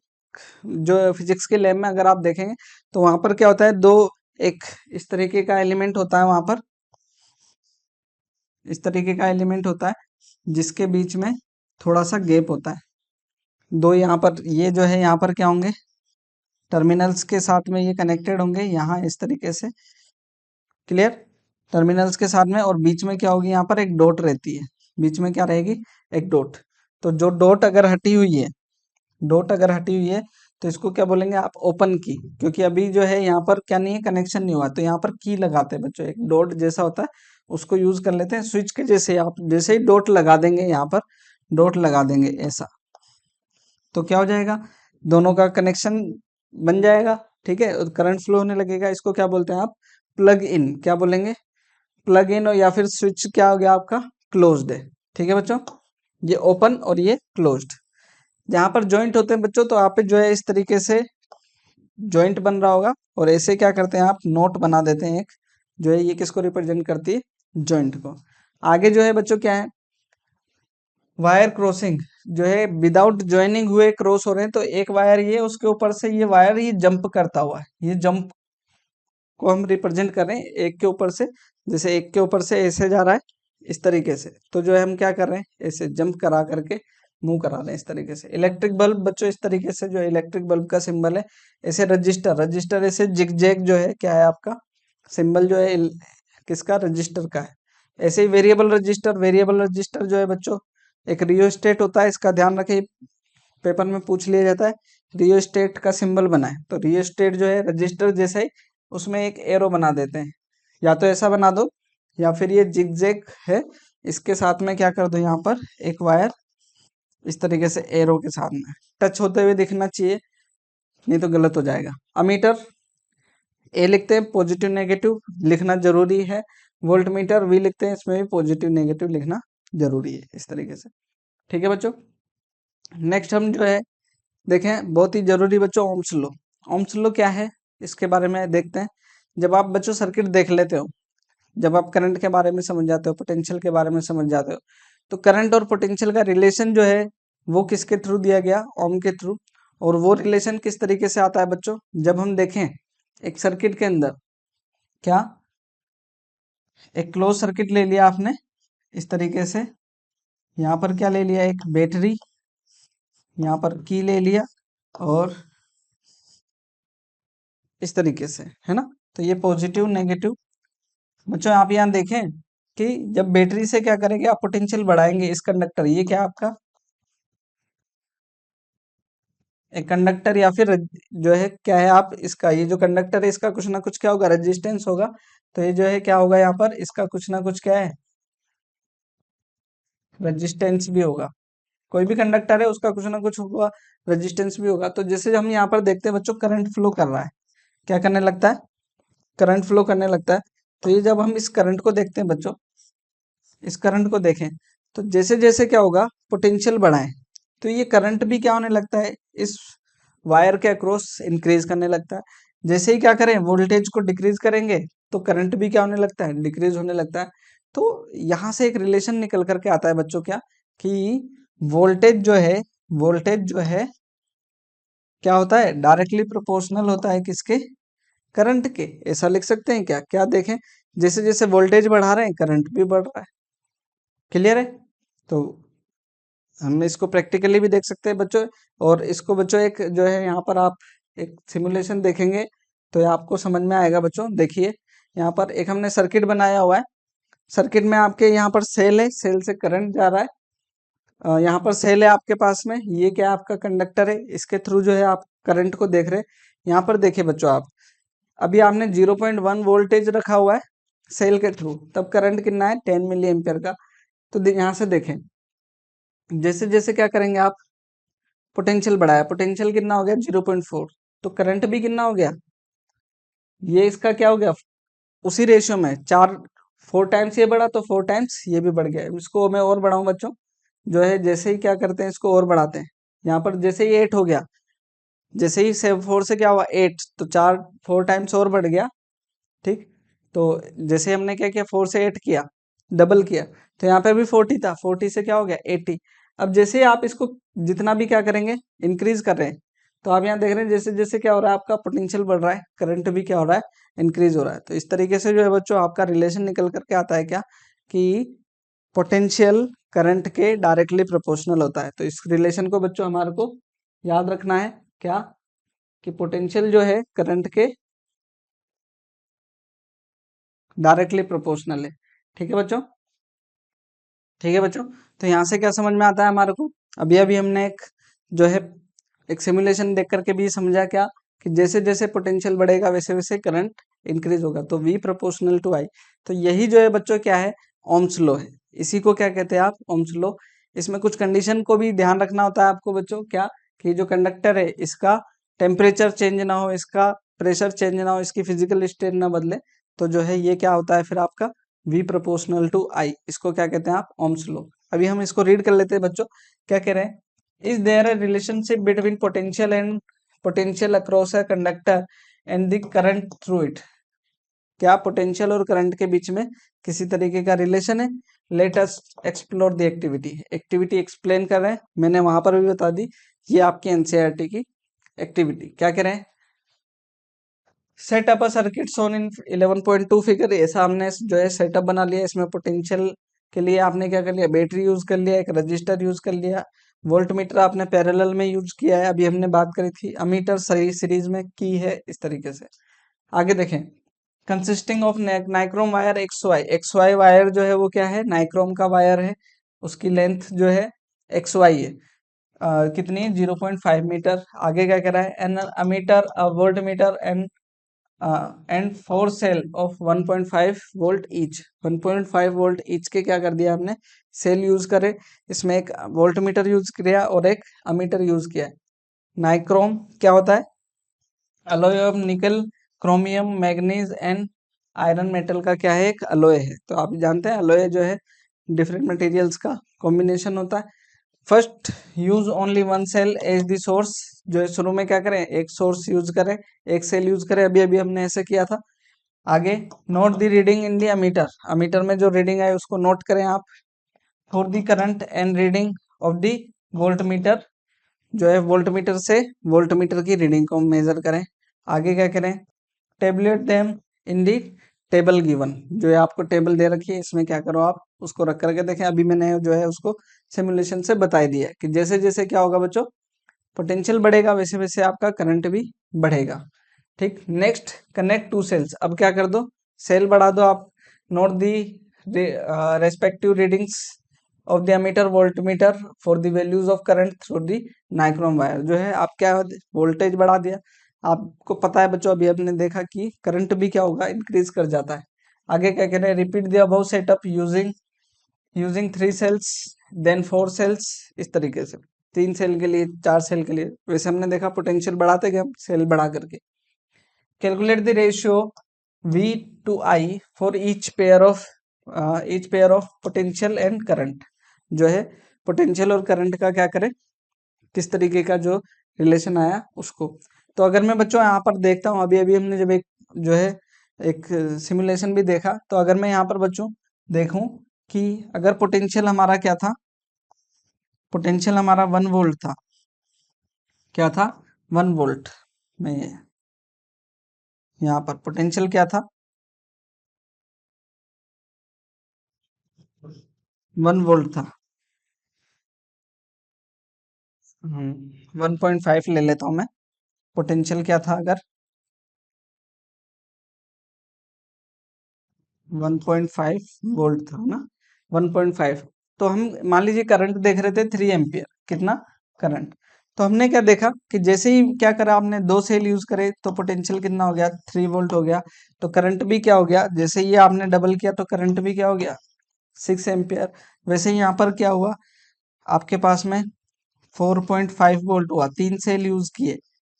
जो फिजिक्स के लैब में अगर आप देखेंगे तो वहां पर क्या होता है, दो एक इस तरीके का एलिमेंट होता है वहां पर, इस तरीके का एलिमेंट होता है जिसके बीच में थोड़ा सा गैप होता है। दो यहाँ पर ये जो है यहाँ पर क्या होंगे, टर्मिनल्स के साथ में ये कनेक्टेड होंगे यहाँ इस तरीके से, क्लियर, टर्मिनल्स के साथ में, और बीच में क्या होगी, यहाँ पर एक डॉट रहती है, बीच में क्या रहेगी, एक डॉट। तो जो डॉट अगर हटी हुई है, डॉट अगर हटी हुई है तो इसको क्या बोलेंगे आप, ओपन की, क्योंकि अभी जो है यहाँ पर क्या नहीं है, कनेक्शन नहीं हुआ, तो यहाँ पर की लगाते हैं बच्चों, एक डॉट जैसा होता है उसको यूज कर लेते हैं। स्विच के जैसे आप जैसे ही डॉट लगा देंगे, यहाँ पर डॉट लगा देंगे ऐसा, तो क्या हो जाएगा, दोनों का कनेक्शन बन जाएगा। ठीक है, करंट फ्लो होने लगेगा, इसको क्या बोलते हैं आप, प्लग इन, क्या बोलेंगे, प्लग इन, और या फिर स्विच क्या हो गया आपका, क्लोज्ड है। ठीक है बच्चों, ये ओपन और ये क्लोज्ड। जहां पर जॉइंट होते हैं बच्चों, तो आप जो है इस तरीके से जॉइंट बन रहा होगा, और ऐसे क्या करते हैं आप, नोट बना देते हैं एक, जो है ये किसको रिप्रेजेंट करती है, जॉइंट को। आगे जो है बच्चों क्या है, वायर क्रॉसिंग, जो है विदाउट ज्वाइनिंग हुए क्रॉस हो रहे हैं, तो एक वायर ये, उसके ऊपर से ये वायर ये जंप करता हुआ है, ये जंप को हम रिप्रेजेंट कर रहे हैं एक के ऊपर से, जैसे एक के ऊपर से ऐसे जा रहा है इस तरीके से, तो जो है हम क्या कर रहे हैं, ऐसे जंप करा करके मूव करा रहे हैं इस तरीके से। इलेक्ट्रिक बल्ब बच्चों इस तरीके से, जो इलेक्ट्रिक बल्ब का सिंबल है, ऐसे रजिस्टर, रजिस्टर ऐसे जिगजैग जो है क्या है आपका सिंबल, जो है किसका, रजिस्टर का है। ऐसे ही वेरिएबल रजिस्टर जो है बच्चों एक रियोस्टेट होता है, इसका ध्यान रखिए, पेपर में पूछ लिया जाता है, रियोस्टेट का सिंबल बना है, तो रियोस्टेट जो है रजिस्टर जैसे ही उसमें एक एरो बना देते हैं, या तो ऐसा बना दो, या फिर ये जिगजैग है, इसके साथ में क्या कर दो, यहाँ पर एक वायर इस तरीके से एरो के साथ में टच होते हुए दिखना चाहिए, नहीं तो गलत हो जाएगा। अमीटर ए लिखते हैं, पॉजिटिव नेगेटिव लिखना जरूरी है। वोल्ट मीटर वी लिखते हैं, इसमें भी पॉजिटिव नेगेटिव लिखना जरूरी है इस तरीके से। ठीक है बच्चों, नेक्स्ट हम जो है देखें, बहुत ही जरूरी बच्चों, ओम्स लॉ। ओम्स लॉ क्या है, इसके बारे में देखते हैं। जब आप बच्चों सर्किट देख लेते हो, जब आप करंट के बारे में समझ जाते हो, पोटेंशियल के बारे में समझ जाते हो, तो करंट और पोटेंशियल का रिलेशन जो है वो किसके थ्रू दिया गया, ओम के थ्रू। और वो रिलेशन किस तरीके से आता है बच्चों, जब हम देखें एक सर्किट के अंदर, क्या एक क्लोज सर्किट ले लिया आपने इस तरीके से, यहाँ पर क्या ले लिया, एक बैटरी, यहाँ पर की ले लिया, और इस तरीके से, है ना। तो ये पॉजिटिव नेगेटिव। बच्चों आप यहाँ देखें कि जब बैटरी से क्या करेंगे आप, पोटेंशियल बढ़ाएंगे इस कंडक्टर, ये क्या आपका एक कंडक्टर, या फिर जो है क्या है आप इसका, ये जो कंडक्टर है इसका कुछ ना कुछ क्या होगा, रेजिस्टेंस होगा। तो ये जो है क्या होगा यहाँ पर, इसका कुछ ना कुछ क्या है, रेजिस्टेंस भी होगा। कोई भी कंडक्टर है उसका कुछ ना कुछ होगा, रेजिस्टेंस भी होगा। तो जैसे हम यहाँ पर देखते हैं बच्चों, करंट फ्लो कर रहा है, क्या करने लगता है, करंट फ्लो करने लगता है। तो ये जब हम इस करंट को देखते हैं बच्चों, इस करंट को देखें, तो जैसे जैसे क्या होगा, पोटेंशियल बढ़ाएं, तो ये करंट भी क्या होने लगता है, इस वायर के अक्रॉस इंक्रीज करने लगता है। जैसे ही क्या करें, वोल्टेज को डिक्रीज करेंगे, तो करंट भी क्या होने लगता है, डिक्रीज होने लगता है। तो यहाँ से एक रिलेशन निकल करके आता है बच्चों, क्या कि वोल्टेज जो है, वोल्टेज जो है क्या होता है, डायरेक्टली प्रोपोर्शनल होता है किसके, करंट के। ऐसा लिख सकते हैं क्या, क्या देखें, जैसे जैसे वोल्टेज बढ़ा रहे हैं करंट भी बढ़ रहा है। क्लियर है। तो हम इसको प्रैक्टिकली भी देख सकते हैं बच्चों। और इसको बच्चों एक जो है यहाँ पर आप एक सिमुलेशन देखेंगे तो ये आपको समझ में आएगा बच्चों। देखिए यहाँ पर एक हमने सर्किट बनाया हुआ है, सर्किट में आपके यहाँ पर सेल है, सेल से करंट जा रहा है। यहाँ पर सेल है आपके पास में, ये क्या है आपका कंडक्टर है, इसके थ्रू जो है आप करंट को देख रहे हैं। यहाँ पर देखिए बच्चों, आप अभी आपने 0.1 वोल्टेज रखा हुआ है सेल के थ्रू, तब करंट कितना है, 10 मिली एम्पियर का। तो यहाँ से देखें, जैसे जैसे क्या करेंगे आप, पोटेंशियल बढ़ाया, पोटेंशियल कितना हो गया 0.4, तो करंट भी कितना हो गया, ये इसका क्या हो गया, उसी रेशियो में, 4 टाइम्स ये बढ़ा तो 4 टाइम्स ये भी बढ़ गया। इसको मैं और बढ़ाऊं बच्चों, जो है जैसे ही क्या करते हैं इसको और बढ़ाते हैं, यहाँ पर जैसे ही 8 हो गया, जैसे ही 4 से क्या हुआ 8, तो 4 टाइम्स और बढ़ गया। ठीक, तो जैसे हमने क्या किया, 4 से 8 किया, डबल किया, तो यहाँ पे भी 40 था, 40 से क्या हो गया 80। अब जैसे ही आप इसको जितना भी क्या करेंगे, इंक्रीज कर रहे हैं, तो आप यहाँ देख रहे हैं जैसे जैसे क्या हो रहा है, आपका पोटेंशियल बढ़ रहा है, करंट भी क्या हो रहा है, इंक्रीज हो रहा है। तो इस तरीके से जो है बच्चों आपका रिलेशन निकल करके आता है, क्या कि पोटेंशियल करंट के डायरेक्टली प्रोपोर्शनल होता है। तो इस रिलेशन को बच्चों हमारे को याद रखना है, क्या कि पोटेंशियल जो है करंट के डायरेक्टली प्रोपोर्शनल है। ठीक है बच्चों, ठीक है बच्चों। तो यहाँ से क्या समझ में आता है हमारे को, अभी अभी हमने एक जो है एक सिमुलेशन देख करके भी समझा, क्या कि जैसे जैसे पोटेंशियल बढ़ेगा वैसे वैसे करंट इंक्रीज होगा, तो V प्रोपोर्शनल टू I। तो यही जो है बच्चों क्या है, ओम्स लॉ है। इसी को क्या कहते हैं आप, ओम्स लॉ। इसमें कुछ कंडीशन को भी ध्यान रखना होता है आपको बच्चों, क्या कि जो कंडक्टर है इसका टेम्परेचर चेंज ना हो, इसका प्रेशर चेंज ना हो, इसकी फिजिकल स्टेट ना बदले, तो जो है ये क्या होता है फिर आपका V प्रोपोर्शनल टू I। इसको क्या कहते हैं आप, ओम्स लॉ। अभी हम इसको रीड कर लेते हैं बच्चों, क्या कह रहे हैं, is there a relationship between potential and potential across a conductor and the current through it. क्या पोटेंशियल और करंट के बीच में किसी तरीके का रिलेशन है। Let us explore the activity, activity explain कर रहे हैं, मैंने वहां पर भी बता दी, ये आपकी एनसीईआरटी की एक्टिविटी। क्या कह रहे हैं, setup a circuit Son in 11.2 figure. ऐसा हमने जो है सेटअप बना लिया, इसमें पोटेंशियल के लिए आपने क्या कर लिया, बैटरी यूज कर लिया, एक रजिस्टर यूज कर लिया, वोल्ट मीटर आपने पैरेलल में यूज किया है, अभी हमने बात करी थी, अमीटर सीरीज में की है, इस तरीके से। आगे देखें, consisting of nichrome wire X Y wire जो है वो क्या है, नाइक्रोम का वायर है, उसकी लेंथ जो है एक्स वाई है, कितनी 0.5 मीटर। आगे क्या कह रहा है, an ammeter volt meter and 4 cell of 1.5 volt each, 1.5 volt each के क्या कर दिया हमने, सेल यूज करे, इसमें एक वोल्ट मीटर यूज किया और एक अमीटर यूज किया है। नाइक्रोम क्या होता है, अलॉय ऑफ निकल chromium manganese and iron metal का क्या है, एक अलॉय है। तो आप जानते हैं अलॉय जो है डिफरेंट मटेरियल्स का कॉम्बिनेशन होता है। First use only one cell as the source, जो है शुरू में क्या करें, एक सोर्स यूज करें, एक सेल यूज करें, अभी अभी हमने ऐसे किया था। आगे note the reading in the ammeter, ammeter में जो रीडिंग है उसको नोट करें आप। For the current and reading of the volt meter, जो है वोल्ट मीटर से वोल्ट मीटर की रीडिंग को मेजर करें। आगे क्या करें, tablet them in the table given, जो है आपको टेबल दे रखी है इसमें क्या करो आप उसको रख करके देखें। अभी मैंने जो है उसको सिमुलेशन से बता दिया है कि जैसे जैसे क्या होगा बच्चों, पोटेंशियल बढ़ेगा वैसे वैसे आपका करंट भी बढ़ेगा। ठीक, नेक्स्ट कनेक्ट टू सेल्स। अब क्या कर दो, सेल बढ़ा दो आप। Note the respective readings of the ammeter volt meter for the values of current through the nichrome wire. जो है आप क्या वोल्टेज बढ़ा दिया, आपको पता है बच्चों अभी आपने देखा कि करंट भी क्या होगा, इंक्रीज कर जाता है। आगे क्या कह रहे हैं, repeat the above setup using using 3 cells then 4 cells, इस तरीके से 3 सेल के लिए 4 सेल के लिए। वैसे हमने देखा पोटेंशियल बढ़ाते गए हम सेल बढ़ा करके। Calculate the ratio V to I for each pair of potential and current. जो है पोटेंशियल और करंट का क्या करें, किस तरीके का जो रिलेशन आया उसको। तो अगर मैं बच्चों यहाँ पर देखता हूँ, अभी अभी हमने जब एक जो है एक सिमुलेशन भी देखा, तो अगर मैं यहाँ पर बच्चों देखूं कि अगर पोटेंशियल हमारा क्या था, पोटेंशियल हमारा 1 वोल्ट था, क्या था 1 वोल्ट में, यहाँ पर पोटेंशियल क्या था 1 वोल्ट था। 1.5 ले लेता हूँ मैं, पोटेंशियल क्या था अगर 1.5 वोल्ट था ना, 1.5। तो हम मान लीजिए करंट देख रहे थे 3 एम्पियर, कितना करंट। तो हमने क्या देखा कि जैसे ही क्या करा आपने 2 सेल यूज करे तो पोटेंशियल कितना हो गया 3 वोल्ट हो गया। तो करंट भी क्या हो गया, जैसे ही आपने डबल किया तो करंट भी क्या हो गया 6 एम्पियर। वैसे ही यहाँ पर क्या हुआ, आपके पास में 4.5 वोल्ट हुआ, 3 सेल यूज किए,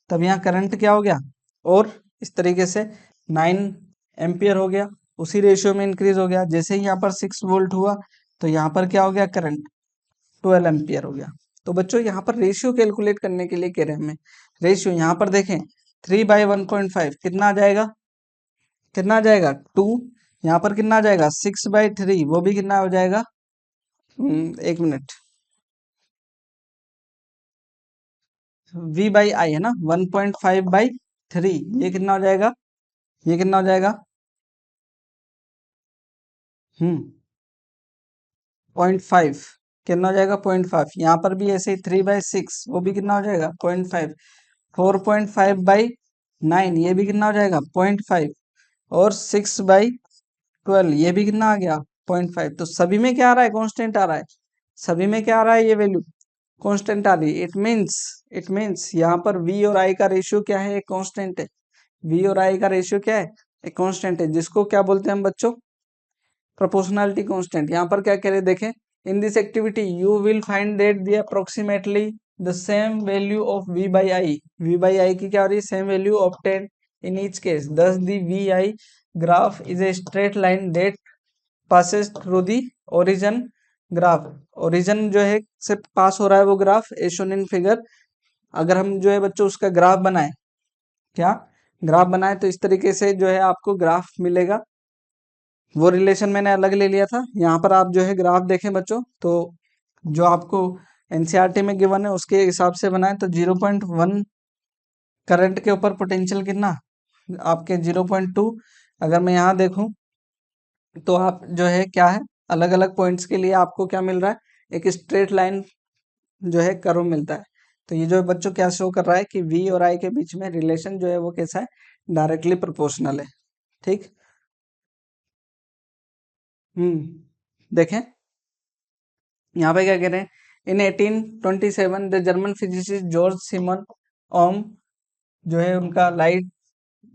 तब यहाँ करंट क्या हो गया, और इस तरीके से 9 एम्पियर हो गया, उसी रेशियो में इंक्रीज हो गया। जैसे ही यहाँ पर 6 वोल्ट हुआ तो यहाँ पर क्या हो गया करंट 12 एम्पियर हो गया। तो बच्चों यहाँ पर रेशियो कैलकुलेट करने के लिए कह रहे हैं हमें, रेशियो यहाँ पर देखें 3/1.5 कितना आ जाएगा, कितना आ जाएगा 2। यहाँ पर कितना आ जाएगा 6/3, वो भी कितना हो जाएगा, 1 मिनट, V/I है ना 1.5/3, ये कितना हो जाएगा, ये कितना हो जाएगा 0.5, कितना हो जाएगा 0.5। यहाँ पर भी ऐसे ही 3/6, वो भी कितना हो जाएगा 0.5। 4.5/9, ये भी कितना हो जाएगा 0.5। और 6/12, ये भी कितना आ गया 0.5। तो सभी में क्या आ रहा है, कांस्टेंट आ रहा है, सभी में क्या आ रहा है, ये वैल्यू कांस्टेंट आ रही है। इट मीन्स यहाँ पर V और I का रेशियो क्या है, एक कांस्टेंट है। V और I का रेशियो क्या है, एक कांस्टेंट है, जिसको क्या बोलते हैं हम बच्चों, प्रोपोर्शनैलिटी कांस्टेंट। यहाँ पर क्या कह रहे देखें, in this activity you will find that the approximately the same value of V/I, V/I की क्या हो रही है same value obtain in each case, thus the VI graph is a straight line that passes through the origin graph. Origin जो है से pass हो रहा है वो graph as shown in figure. अगर हम जो है बच्चों उसका ग्राफ बनाए, क्या ग्राफ बनाए, तो इस तरीके से जो है आपको ग्राफ मिलेगा। वो रिलेशन मैंने अलग ले लिया था, यहाँ पर आप जो है ग्राफ देखें बच्चों, तो जो आपको एनसीईआरटी में गिवन है उसके हिसाब से बनाए तो 0.1 करंट के ऊपर पोटेंशियल कितना आपके 0.2। अगर मैं यहाँ देखूं तो आप जो है क्या है, अलग अलग पॉइंट्स के लिए आपको क्या मिल रहा है, एक स्ट्रेट लाइन जो है कर्व मिलता है। तो ये जो है बच्चों क्या शो कर रहा है कि V और I के बीच में रिलेशन जो है वो कैसा है, डायरेक्टली प्रोपोर्शनल है। ठीक, देखें यहाँ पे क्या कह रहे हैं, in 1827 the German physicist George Simon Ohm, जो है उनका लाइट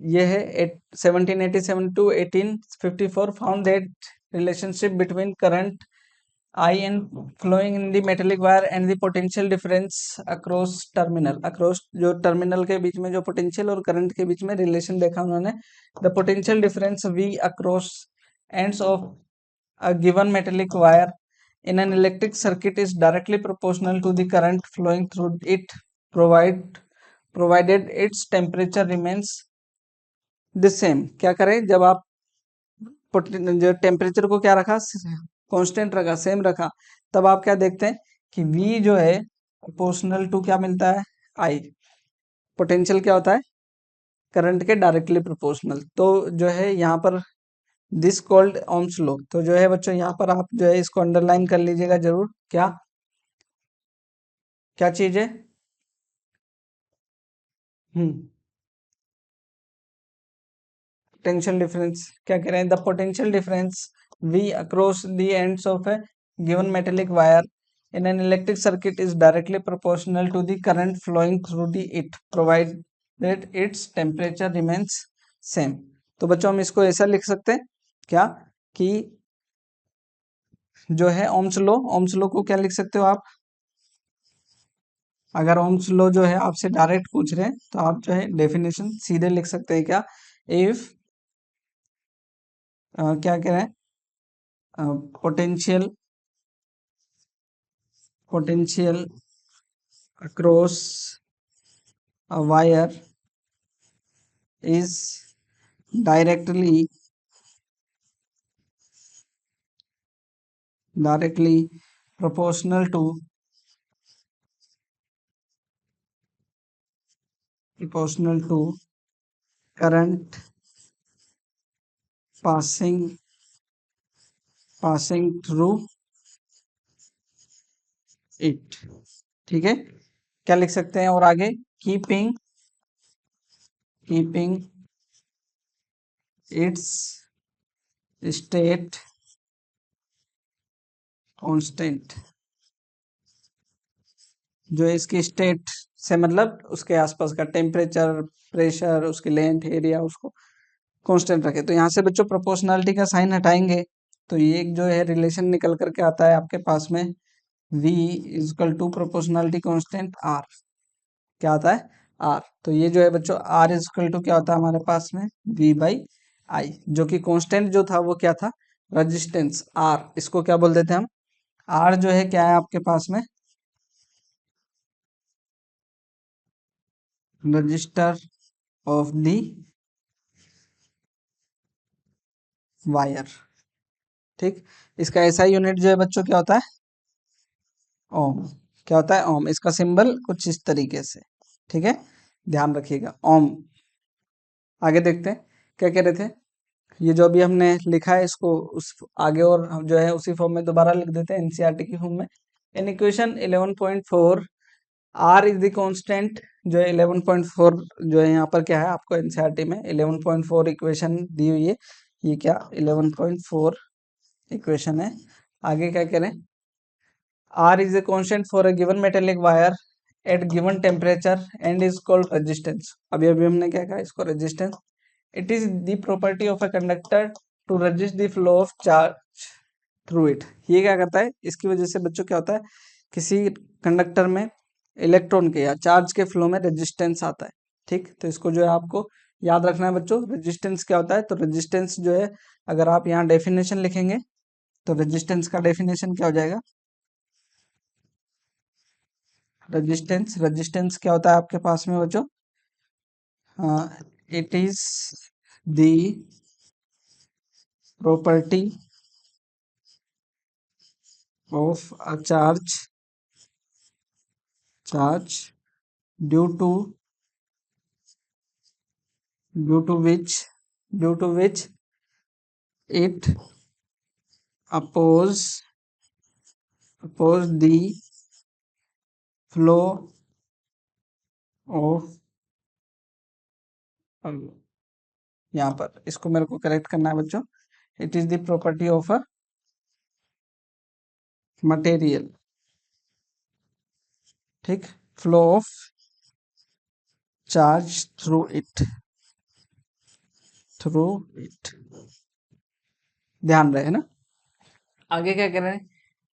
ये है 1787 to 1854 found that relationship between current I and flowing in the metallic wire and the potential difference across terminal, across जो टर्मिनल के बीच में जो पोटेंशियल और करंट के बीच में रिलेशन देखा उन्होंने। The potential difference V across ends of a given metallic wire in an electric circuit is directly proportional to the current flowing through it, provided its temperature remains the same, क्या करें जब आप जो temperature को क्या रखा, constant रखा, same रखा, तब आप क्या देखते हैं कि V जो है प्रोपोर्शनल टू क्या मिलता है, I। पोटेंशियल क्या होता है, करंट के डायरेक्टली प्रोपोर्शनल। तो जो है यहाँ पर दिस कॉल्ड ओम्स लॉ। तो जो है बच्चों यहाँ पर आप जो है इसको अंडरलाइन कर लीजिएगा जरूर। क्या क्या चीज है, पोटेंशियल डिफरेंस। क्या कह रहे हैं, the potential difference V across the ends of A given metallic wire in an electric circuit is directly proportional to the current flowing through the it provided its temperature remains same। तो बच्चों हम इसको ऐसा लिख सकते हैं क्या कि जो है ओम्स लॉ को क्या लिख सकते हो आप, अगर ओम्स लॉ जो है आपसे डायरेक्ट पूछ रहे हैं तो आप जो है डेफिनेशन सीधे लिख सकते हैं क्या, इफ क्या कह रहे हैं, potential potential across a wire is directly proportional to current passing through it। ठीक है, क्या लिख सकते हैं और आगे, कीपिंग its state constant। जो है इसकी स्टेट से मतलब उसके आसपास का टेम्परेचर, प्रेशर, उसकी लेंथ, एरिया, उसको कांस्टेंट रखे। तो यहाँ से बच्चों प्रोपोर्शनलिटी का साइन हटाएंगे तो ये एक जो है रिलेशन निकल करके आता है आपके पास में, V is equal to proportionality constant R। क्या आता है, R। तो ये जो है बच्चों R इजकल टू क्या होता है हमारे पास में, V बाई आई। जो कि कांस्टेंट जो था वो क्या था, रेजिस्टेंस R। इसको क्या बोल देते हैं हम, R जो है क्या है आपके पास में, रजिस्टर ऑफ दी वायर। ठीक, इसका ऐसा यूनिट जो है बच्चों क्या होता है, ओम। क्या होता है, ओम। इसका सिंबल कुछ इस तरीके से, ठीक है, ध्यान रखिएगा, ओम। आगे देखते हैं क्या कह रहे थे, ये जो अभी हमने लिखा है इसको उस आगे और हम जो है उसी फॉर्म में दोबारा लिख देते हैं, एनसीईआरटी की फॉर्म में। In equation 11.4 R is the constant. जो है 11.4 जो है यहाँ पर क्या है आपको एनसीईआरटी में 11.4 इक्वेशन दी हुई है। ये क्या 11.4 इक्वेशन है। आगे क्या करें, R is a constant for a given metallic wire at given temperature and is called resistance। अभी अभी हमने क्या कहा इसको, resistance। It is the property of a conductor to resist the flow of charge through it। ये क्या करता है, इसकी वजह से बच्चों क्या होता है, किसी कंडक्टर में इलेक्ट्रॉन के या चार्ज के फ्लो में रेजिस्टेंस आता है। ठीक, तो इसको जो है आपको याद रखना है बच्चों, रेजिस्टेंस क्या होता है। तो रेजिस्टेंस जो है अगर आप यहाँ डेफिनेशन लिखेंगे तो रेजिस्टेंस का डेफिनेशन क्या हो जाएगा, रेजिस्टेंस क्या होता है आपके पास में बच्चों, it is the property of a charge due to due to which it oppose the flow of, यहाँ पर इसको मेरे को करेक्ट करना है बच्चों, it is the property of a material. ठीक, flow of charge through it, ध्यान रहे ना। आगे क्या कर रहे हैं,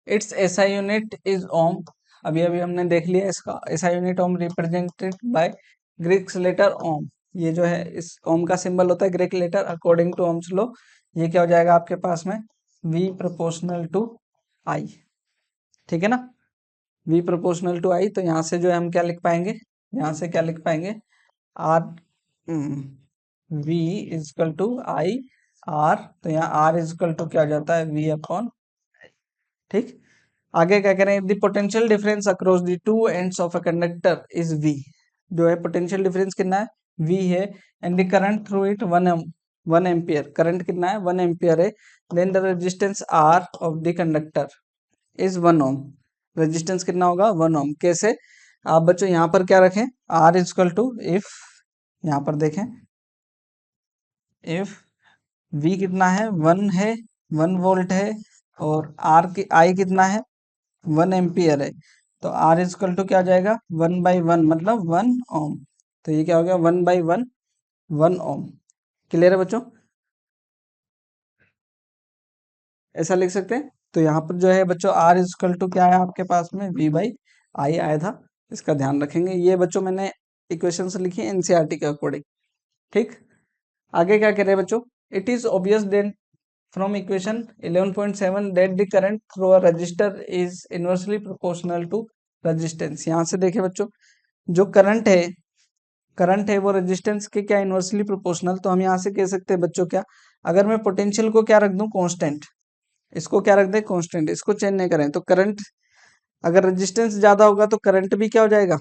it's SI unit is ohm. अभी अभी हमने देख लिया इसका SI unit, ohm represented by Greek letter ओम। ये जो है इस ओम का सिंबल होता है Greek letter according to Ohm's law. ये क्या हो जाएगा आपके पास में, V प्रोपोर्शनल टू आई। ठीक है ना, V प्रोपोर्शनल टू आई। तो यहाँ से जो है हम क्या लिख पाएंगे, यहाँ से क्या लिख पाएंगे, R V is equal to I R, तो यहाँ आर इजकल टू क्या हो जाता है V अपॉन। ठीक, आगे क्या करें, the potential difference across the two ends of a conductor is V। जो है पोटेंशियल डिफरेंस कितना है, V है, and the current through it 1 ampere, current कितना है 1 एम्पियर है। Then the resistance R of the conductor is 1 ohm. Resistance कितना होगा 1 ओम। कैसे, आप बच्चों यहाँ पर क्या रखें, R इजकल टू इफ, यहाँ पर देखें, इफ V कितना है 1 है, 1 वोल्ट है, और R की I कितना है 1 एम्पियर है, तो R इजकल टू क्या आ जाएगा 1/1, मतलब 1 ओम। तो ये क्या हो गया 1/1, 1 ओम। क्लियर है बच्चों, ऐसा लिख सकते हैं। तो यहाँ पर जो है बच्चों R इजकल टू क्या है आपके पास में V/I आया था, इसका ध्यान रखेंगे। ये बच्चों मैंने इक्वेशन से लिखी है एनसीईआरटी के अकॉर्डिंग। ठीक, आगे क्या कह रहे हैं बच्चों, it is obvious then from equation 11.7 that the current through a resistor is inversely proportional to resistance. यहाँ से देखें बच्चों, जो करंट है वो रेजिस्टेंस के क्या इनवर्सली प्रोपोर्शनल। तो हम यहाँ से कह सकते हैं बच्चों क्या, अगर मैं पोटेंशियल को क्या रख दूं कांस्टेंट, इसको क्या रख दें कांस्टेंट, इसको चेंज नहीं करें, तो करंट, अगर रेजिस्टेंस ज्यादा होगा तो करंट भी क्या हो जाएगा,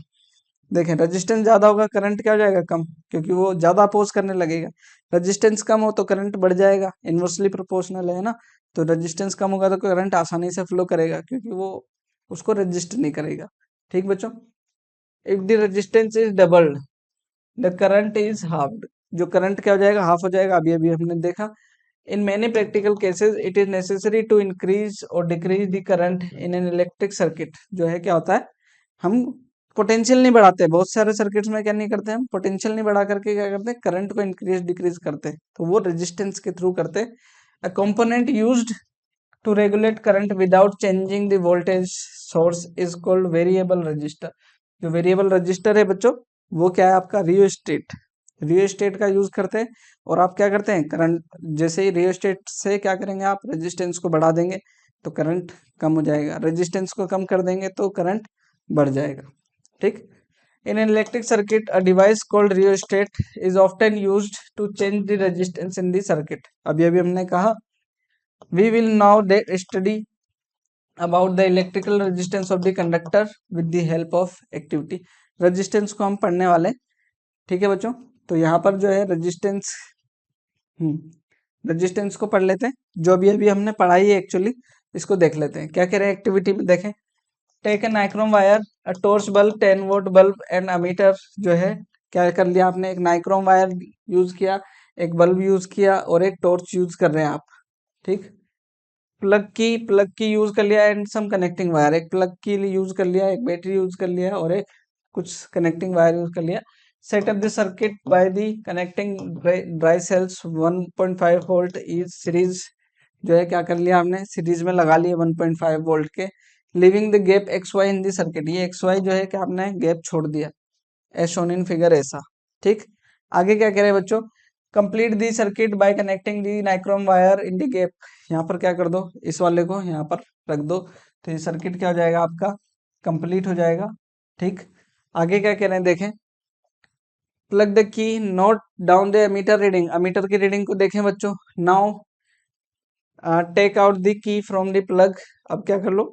देखें रेजिस्टेंस ज्यादा होगा करंट क्या हो जाएगा कम, क्योंकि वो ज्यादा अपोज करने लगेगा। रेजिस्टेंस कम हो तो करंट बढ़ जाएगा, इनवर्सली प्रोपोर्शनल है ना। तो रेजिस्टेंस कम होगा तो करंट आसानी से फ्लो करेगा, क्योंकि वो उसको रजिस्ट नहीं करेगा। ठीक बच्चों, if the resistance is doubled the current is halved, जो करंट क्या हो जाएगा हाफ हो जाएगा, अभी अभी हमने देखा। In many practical cases it is necessary to increase और decrease the current in an electric circuit. जो है क्या होता है, हम पोटेंशियल नहीं बढ़ाते, बहुत सारे सर्किट्स में क्या नहीं करते, हम पोटेंशियल नहीं बढ़ा करके क्या करते हैं, करंट को इंक्रीज डिक्रीज करते हैं, तो वो रेजिस्टेंस के थ्रू करते हैं। A component used to regulate current without changing the voltage source is called variable resistor. जो वेरिएबल रजिस्टर है बच्चों, वो क्या है आपका रियोस्टेट का यूज करते हैं। और आप क्या करते हैं, करंट जैसे ही रियोस्टेट से क्या करेंगे, आप रेजिस्टेंस को बढ़ा देंगे तो करंट कम हो जाएगा, रेजिस्टेंस को कम कर देंगे तो करंट बढ़ जाएगा। ठीक, in an electric circuit a device called rheostat is often used to change the resistance in the circuit. अभी अभी हमने कहा, we will now study about the electrical resistance of the conductor with the help of activity. Resistance को हम पढ़ने वाले हैं। ठीक है बच्चों, तो यहाँ पर जो है रेजिस्टेंस को पढ़ लेते हैं, जो अभी अभी हमने पढ़ाई है एक्चुअली, इसको देख लेते हैं क्या कह रहे हैं एक्टिविटी में। देखें, take a nichrome wire, a torch bulb, 10 volt bulb and ammeter. जो है क्या कर लिया आपने, एक नाइक्रोम वायर यूज किया, एक बल्ब यूज किया, और एक टॉर्च यूज कर रहे हैं आप। ठीक, प्लग की यूज कर लिया, एंड सम कनेक्टिंग वायर, एक प्लग की यूज कर लिया, एक बैटरी यूज कर लिया, और एक कुछ कनेक्टिंग वायर यूज कर लिया। Set up the circuit by the connecting dry cells 1.5 volt is series. जो है क्या कर लिया आपने, सीरीज में लगा लिए 1.5 वोल्ट के, leaving the gap X Y in the circuit. ये एक्स वाई जो है कि आपने गैप छोड़ दिया, एज शोन इन फिगर ऐसा। ठीक, आगे क्या कह रहे हैं बच्चों, complete the circuit by connecting the nichrome wire in the gap. यहाँ पर क्या कर दो, इस वाले को यहाँ पर रख दो, तो ये सर्किट क्या हो जाएगा आपका, कंप्लीट हो जाएगा। ठीक, आगे क्या कह रहे हैं देखें, plug the key, note down the ammeter reading. Ammeter की रीडिंग को देखें बच्चों। Now take out the key from the plug. अब क्या कर लो,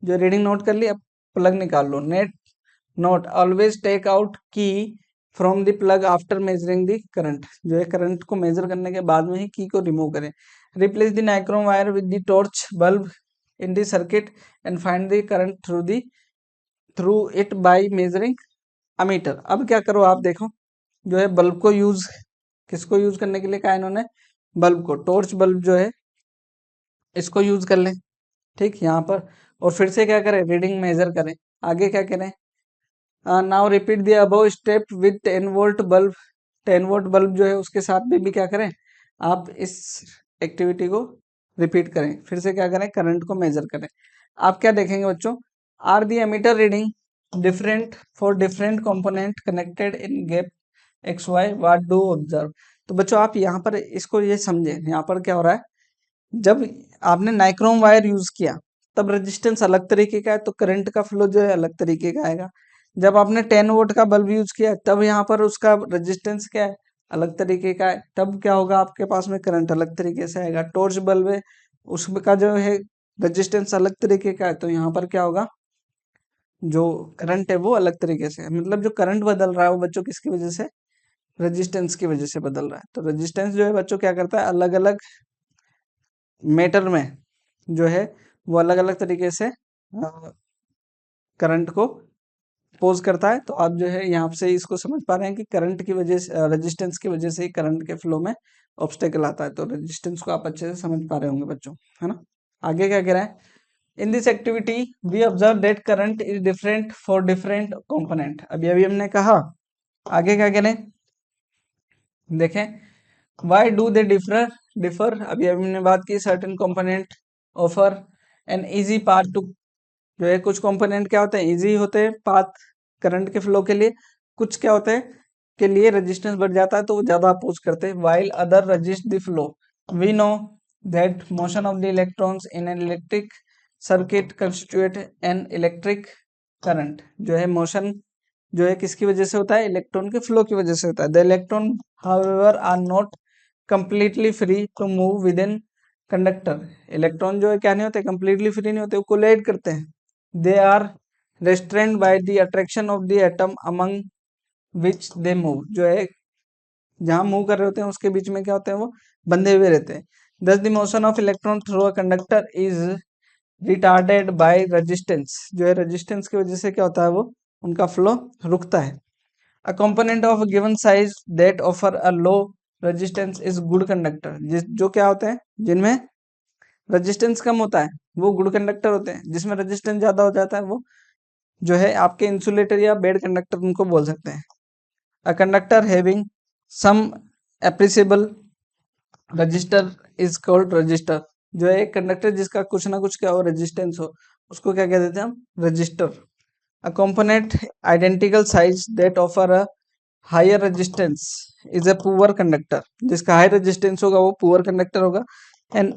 जो रीडिंग नोट कर ली, अब प्लग निकाल लो। Net note always take out key from the plug after measuring the current. जो है करंट को मेजर करने के बाद में ही की को रिमूव करें। Replace the nichrome wire with the torch bulb in the circuit and find the current through it by measuring ammeter. अब क्या करो आप देखो, जो है बल्ब को यूज, किसको यूज करने के लिए कहा इन्होंने, बल्ब को, टॉर्च बल्ब जो है इसको यूज कर लें। ठीक, यहाँ पर, और फिर से क्या करें, रीडिंग मेजर करें। आगे क्या करें, now repeat the above step with 10 volt bulb. 10 volt bulb जो है उसके साथ भी क्या करें, आप इस एक्टिविटी को रिपीट करें, फिर से क्या करें, करंट को मेजर करें। आप क्या देखेंगे बच्चों, are the ammeter reading different for different component connected in gap X Y, what do observe. तो बच्चों आप यहाँ पर इसको ये समझे, यहाँ पर क्या हो रहा है, जब आपने नाइक्रोम वायर यूज किया तब रेजिस्टेंस अलग तरीके का है, तो करंट का फ्लो जो है अलग तरीके का आएगा। जब आपने 10 वोल्ट का बल्ब यूज किया तब यहाँ पर उसका रेजिस्टेंस क्या है, अलग तरीके का है, तब क्या होगा आपके पास में करंट अलग तरीके से आएगा। टॉर्च बल्ब है, उसका जो है रेजिस्टेंस अलग तरीके का है, तो यहाँ पर क्या होगा, जो करंट है वो अलग तरीके से है। मतलब जो करंट बदल रहा है वो बच्चों किसकी वजह से, रेजिस्टेंस की वजह से बदल रहा है। तो रेजिस्टेंस जो है बच्चों क्या करता है, अलग अलग मेटर में जो है वो अलग अलग तरीके से करंट को पोज करता है। तो आप जो है यहाँ से इसको समझ पा रहे हैं कि करंट की वजह से, रेजिस्टेंस की वजह से ही करंट के फ्लो में ऑब्स्टेकल आता है। तो रेजिस्टेंस को आप अच्छे से समझ पा रहे होंगे बच्चों, है ना। आगे क्या कह रहा है, in this activity we observe that current is different for different component. अभी अभी हमने कहा, आगे क्या करें, देखें, why do they differ differ. अभी अभी हमने बात की, certain component offer an easy path to, जो है कुछ कंपोनेंट क्या होते हैं, इजी होते हैं पाथ करंट के फ्लो के लिए, कुछ क्या होते हैं के लिए रेजिस्टेंस बढ़ जाता है तो वो ज्यादा अपोज करते हैं, while other resist the flow. We know that motion of the electrons in an electric circuit constitute an electric current. जो है मोशन जो है किसकी वजह से होता है, इलेक्ट्रॉन के फ्लो की वजह से होता है। The electron however are not completely free to move with in conductor. Electron जो है क्या नहीं होते, कंप्लीटली फ्री नहीं होते, वो कोलाइड करते हैं। They are restrained by the attraction of the atom among which they move। जो है जहां मूव कर रहे होते हैं उसके बीच में क्या होते हैं, वो बंधे हुए रहते हैं। thus the motion of electron through a conductor is retarded by resistance। जो है रेजिस्टेंस की वजह से क्या होता है, वो उनका फ्लो रुकता है। a component of a given size that offer a low resistance is good conductor। जिस जो क्या होते हैं, जिनमें रेजिस्टेंस कम होता है वो गुड कंडक्टर होते हैं, जिसमें रेजिस्टेंस ज्यादा हो जाता है वो जो है आपके इंसुलेटर या बेड कंडक्टर उनको बोल सकते हैं। A conductor having some appreciable resistor is called resistor. जो है एक कंडक्टर जिसका कुछ ना कुछ क्या हो, रेजिस्टेंस हो, उसको क्या कह देते हैं हम, resistor. A component identical size that offer a higher resistance is a poor conductor. जिसका हाई रेजिस्टेंस होगा वो पुअर कंडक्टर होगा। And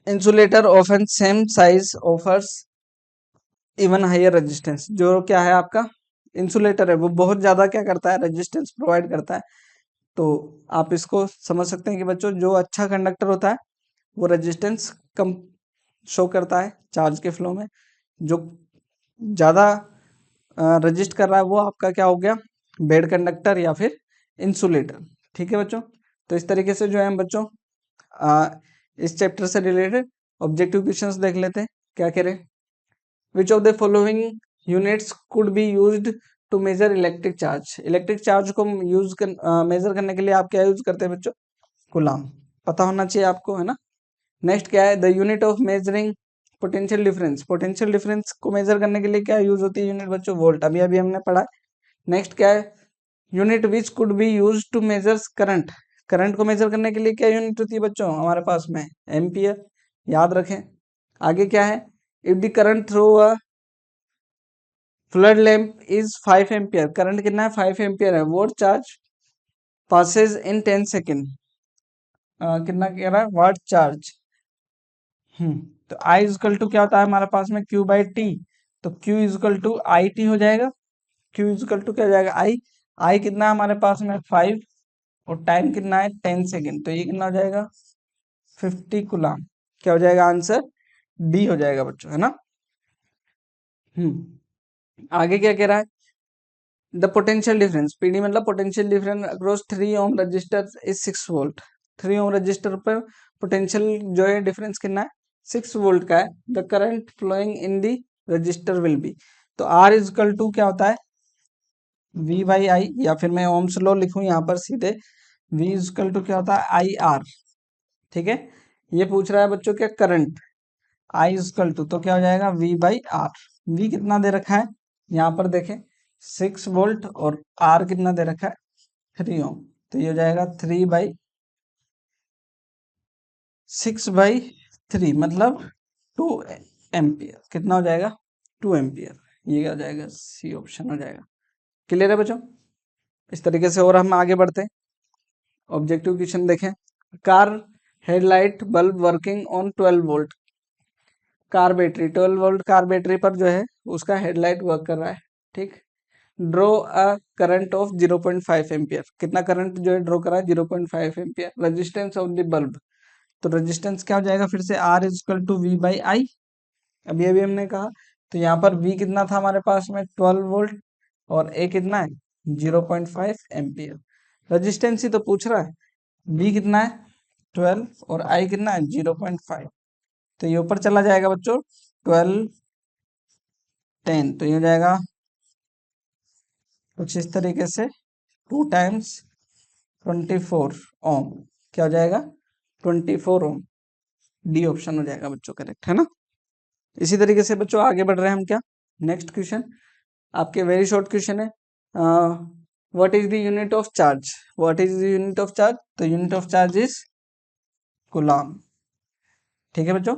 insulator of an same size offers even higher resistance. जो क्या है आपका इंसुलेटर है वो बहुत ज्यादा क्या करता है, रेजिस्टेंस प्रोवाइड करता है। तो आप इसको समझ सकते हैं कि बच्चों जो अच्छा कंडक्टर होता है वो रेजिस्टेंस कम शो करता है चार्ज के फ्लो में। जो ज्यादा रजिस्ट कर रहा है वो आपका क्या हो गया, बेड कंडक्टर या फिर इंसुलेटर। ठीक है बच्चों, तो इस तरीके से जो है हम बच्चों इस चैप्टर से रिलेटेड ऑब्जेक्टिव क्वेश्चंस देख लेते हैं। क्या कह रहे हैं, which of the following units could be used to measure electric charge। Electric charge को यूज मेजर करने के लिए आप क्या यूज करते हैं बच्चों, कूलाम, पता होना चाहिए आपको, है ना। नेक्स्ट क्या है, the unit of measuring potential difference. Potential difference को मेजर करने के लिए क्या यूज होती है यूनिट बच्चों, वोल्ट, अभी अभी हमने पढ़ा। नेक्स्ट क्या है, unit which could be use to measure current. Current को मेजर करने के लिए क्या यूनिट होती है बच्चों हमारे पास में, एम्पियर, याद रखें। आगे क्या है, if the current through a flood lamp is 5 ampere. Current कितना है, 5 एम्पियर है। वोट चार्ज पासेज इन 10 सेकेंड। कितना कह रहा है, वाट चार्ज। तो आई इजकल टू क्या होता है हमारे पास में, क्यू बाई टी। तो Q is equal to I T हो जाएगा। क्यू इजकल टू क्या हो जाएगा, आई। आई कितना है हमारे पास में 5, और टाइम कितना है 10 सेकेंड। तो ये कितना हो जाएगा 50 कुलाम। क्या हो जाएगा आंसर, डी हो जाएगा बच्चों, है ना। आगे क्या कह रहा है, द पोटेंशियल डिफरेंस, पीडी मतलब potential difference across 3 ohm resistor is 6 volt. 3 ohm resistor पर पोटेंशियल जो है डिफरेंस कितना है, 6 वोल्ट का है। The current flowing in the resistor will be. तो आर इजकल टू क्या होता है, वी बाई आई, या फिर मैं ओम्स लॉ लिखूं यहाँ पर सीधे, वी इजकल टू क्या होता है, आई आर। ठीक है, ये पूछ रहा है बच्चों क्या, करंट, आई इजकल टू, तो क्या हो जाएगा वी बाई आर। वी कितना दे रखा है यहाँ पर देखें 6 वोल्ट, और आर कितना दे रखा है 3 ओम। तो ये हो जाएगा 6/3 मतलब 2 एम्पियर। कितना हो जाएगा 2 एम्पियर। ये क्या हो जाएगा, सी ऑप्शन हो जाएगा। क्लियर है बच्चों, इस तरीके से और हम आगे बढ़ते हैं। ऑब्जेक्टिव क्वेश्चन देखें, car headlight bulb working on 12 volt. Car battery 12 volt car battery पर जो है उसका हेडलाइट वर्क कर रहा है। ठीक, draw a current of 0.5 ampere, कितना करंट जो है ड्रॉ करा है 0.5 ampere. Resistance of the bulb, तो रेजिस्टेंस क्या हो जाएगा फिर से R is equal to V by I, अभी अभी हमने कहा। तो यहाँ पर V कितना था हमारे पास में 12 वोल्ट, और A कितना है 0.5 एम्पियर। रेजिस्टेंस ही तो पूछ रहा है, V कितना है 12 और I कितना है 0.5, तो ये ऊपर चला जाएगा बच्चों 12 10, तो ये हो जाएगा कुछ इस तरीके से 2 टाइम्स 24 ओम, क्या हो जाएगा 24 ओम, डी ऑप्शन हो जाएगा बच्चों करेक्ट है ना। इसी तरीके से बच्चों आगे बढ़ रहे हैं हम, क्या नेक्स्ट क्वेश्चन आपके वेरी शॉर्ट क्वेश्चन है, what is the unit of charge, what is the unit of charge, तो unit of charge is coulomb, ठीक है बच्चों,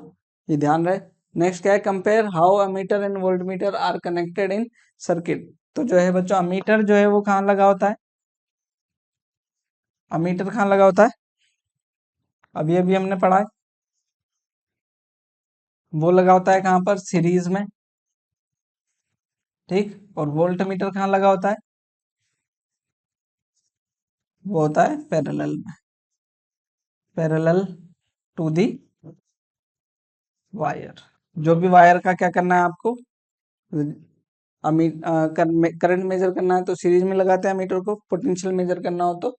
ये ध्यान रहे। नेक्स्ट क्या है, compare how ammeter and voltmeter are connected in circuit, तो जो है बच्चों अमीटर जो है वो कहाँ लगा होता है, अमीटर कहाँ लगा होता है, अभी अभी हमने पढ़ा है, वो लगा होता है कहाँ पर सीरीज में, ठीक, और वोल्ट मीटर कहाँ लगा होता है, वो होता है पैरेलल में, पैरेलल टू दी वायर। जो भी वायर का क्या करना है आपको, अमी करंट मेजर करना है तो सीरीज में लगाते हैं मीटर को, पोटेंशियल मेजर करना हो तो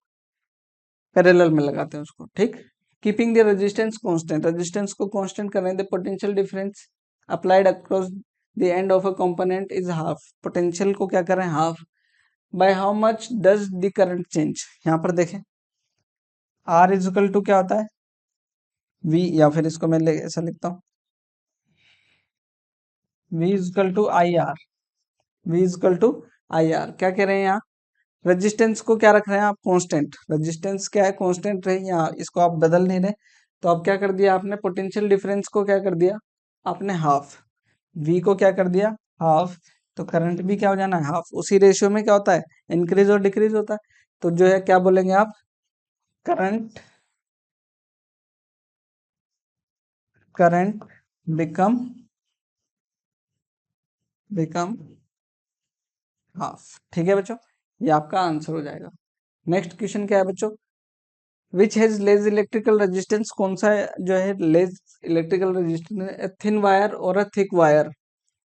पैरेलल में लगाते हैं उसको, ठीक। Keeping the resistance constant, resistance को कांस्टेंट कर रहे हैं, the potential difference applied across the end of a component is half, potential को क्या कर रहे हैं half, by how much does the current change, यहाँ पर देखें आर इज इक्वल टू क्या होता है वी, या फिर इसको मैं ऐसा लिखता हूँ V is equal to I R, V is equal to I R, क्या कह रहे हैं यहाँ रेजिस्टेंस को क्या रख रहे हैं आप कांस्टेंट, रेजिस्टेंस क्या है कांस्टेंट रहे, यहाँ इसको आप बदल नहीं रहे, तो अब क्या कर दिया आपने पोटेंशियल डिफरेंस को क्या कर दिया आपने हाफ, वी को क्या कर दिया हाफ, तो करंट भी क्या हो जाना है हाफ, उसी रेशियो में क्या होता है इंक्रीज और डिक्रीज होता है, तो जो है क्या बोलेंगे आप current, current become become half, ठीक है बच्चों, ये आपका आंसर हो जाएगा। नेक्स्ट क्वेश्चन क्या है बच्चों, which has less electrical resistance, कौन सा जो है less electrical resistance, thin wire और a thick wire,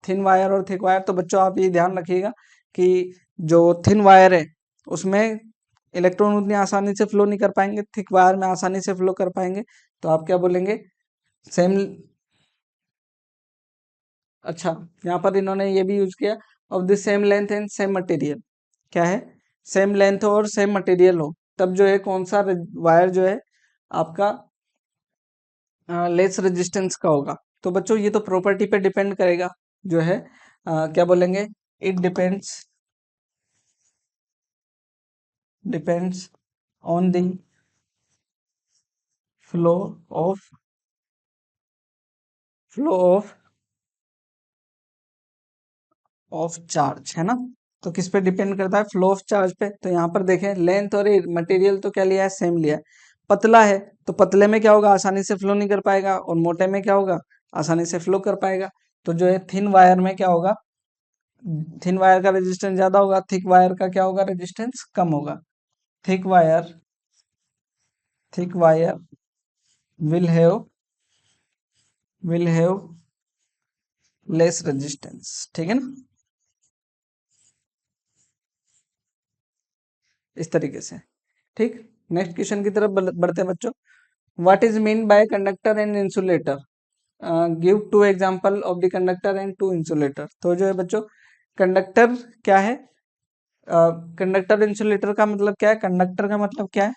thin wire और थिक वायर, तो बच्चों आप ये ध्यान रखिएगा कि जो थिन वायर है उसमें इलेक्ट्रॉन उतनी आसानी से फ्लो नहीं कर पाएंगे, थिक वायर में आसानी से फ्लो कर पाएंगे, तो आप क्या बोलेंगे सेम, अच्छा यहाँ पर इन्होंने ये भी यूज किया of the same length and same material, क्या है सेम लेंथ हो और सेम मटेरियल हो, तब जो है कौन सा वायर जो है आपका लेस रेजिस्टेंस का होगा, तो बच्चों ये तो प्रॉपर्टी पे डिपेंड करेगा, जो है क्या बोलेंगे it depends on the flow of flow of charge, है ना, तो किस पे डिपेंड करता है फ्लो ऑफ चार्ज पे, तो यहाँ पर देखें लेंथ और मटेरियल तो क्या लिया है सेम लिया है, पतला है तो पतले में क्या होगा आसानी से फ्लो नहीं कर पाएगा, और मोटे में क्या होगा आसानी से फ्लो कर पाएगा, तो जो है थिन वायर में क्या होगा, थिन वायर का रेजिस्टेंस ज्यादा होगा, थिक वायर का क्या होगा रेजिस्टेंस कम होगा, thick wire, thick wire will have will have less resistance, ठीक है ना, इस तरीके से, ठीक। नेक्स्ट क्वेश्चन की तरफ बढ़ते हैं बच्चों, what is mean by conductor and insulator, give two example of the conductor and two insulator, तो जो है बच्चों कंडक्टर क्या है, कंडक्टर इंसुलेटर का मतलब क्या है, कंडक्टर का मतलब क्या है,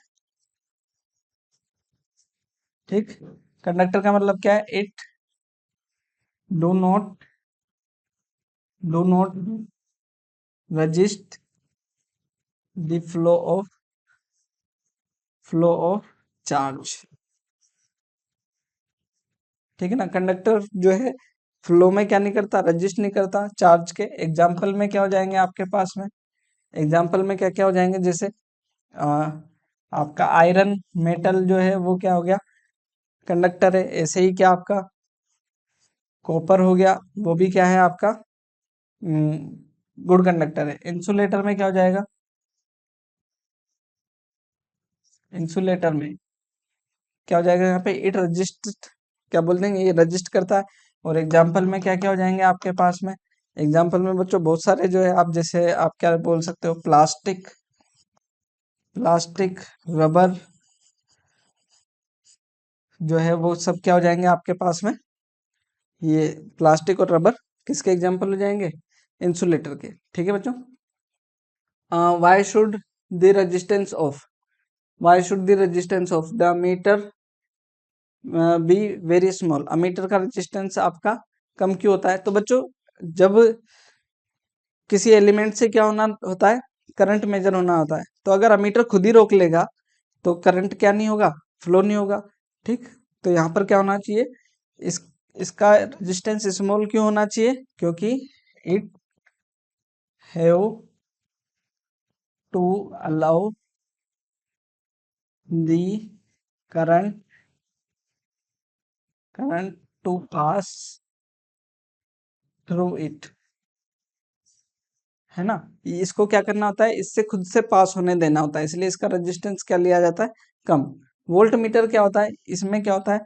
ठीक, कंडक्टर का मतलब क्या है it do not do not resist the flow of charge, ठीक है ना, कंडक्टर जो है फ्लो में क्या नहीं करता रजिस्ट नहीं करता चार्ज के, एग्जाम्पल में क्या हो जाएंगे आपके पास में, एग्जाम्पल में क्या क्या हो जाएंगे, जैसे आ, आपका आयरन मेटल जो है वो क्या हो गया कंडक्टर है, ऐसे ही क्या आपका कॉपर हो गया वो भी क्या है आपका गुड कंडक्टर है। इंसुलेटर में क्या हो जाएगा? इंसुलेटर में क्या हो जाएगा यहाँ पे? इट रजिस्ट, क्या बोल देंगे, ये रजिस्ट करता है। और एग्जाम्पल में क्या क्या हो जाएंगे आपके पास में? एग्जाम्पल में बच्चों बहुत सारे जो है, आप जैसे आप क्या बोल सकते हो, प्लास्टिक, प्लास्टिक, रबर जो है वो सब क्या हो जाएंगे आपके पास में? ये प्लास्टिक और रबर किसके एग्जाम्पल हो जाएंगे? इंसुलेटर के। ठीक है बच्चों। Why should the resistance of, why should the resistance of the meter be very small, ammeter का रेजिस्टेंस आपका कम क्यों होता है? तो बच्चों जब किसी एलिमेंट से क्या होना होता है, करंट मेजर होना होता है, तो अगर अमीटर खुद ही रोक लेगा तो करंट क्या नहीं होगा, फ्लो नहीं होगा। ठीक, तो यहाँ पर क्या होना चाहिए, इस इसका रेजिस्टेंस स्मॉल क्यों होना चाहिए? क्योंकि it have to allow the current current to pass through it, है ना। इसको क्या करना होता है, इससे खुद से पास होने देना होता है, इसलिए इसका रेजिस्टेंस क्या लिया जाता है, कम। वोल्ट मीटर क्या होता है, इसमें क्या होता है,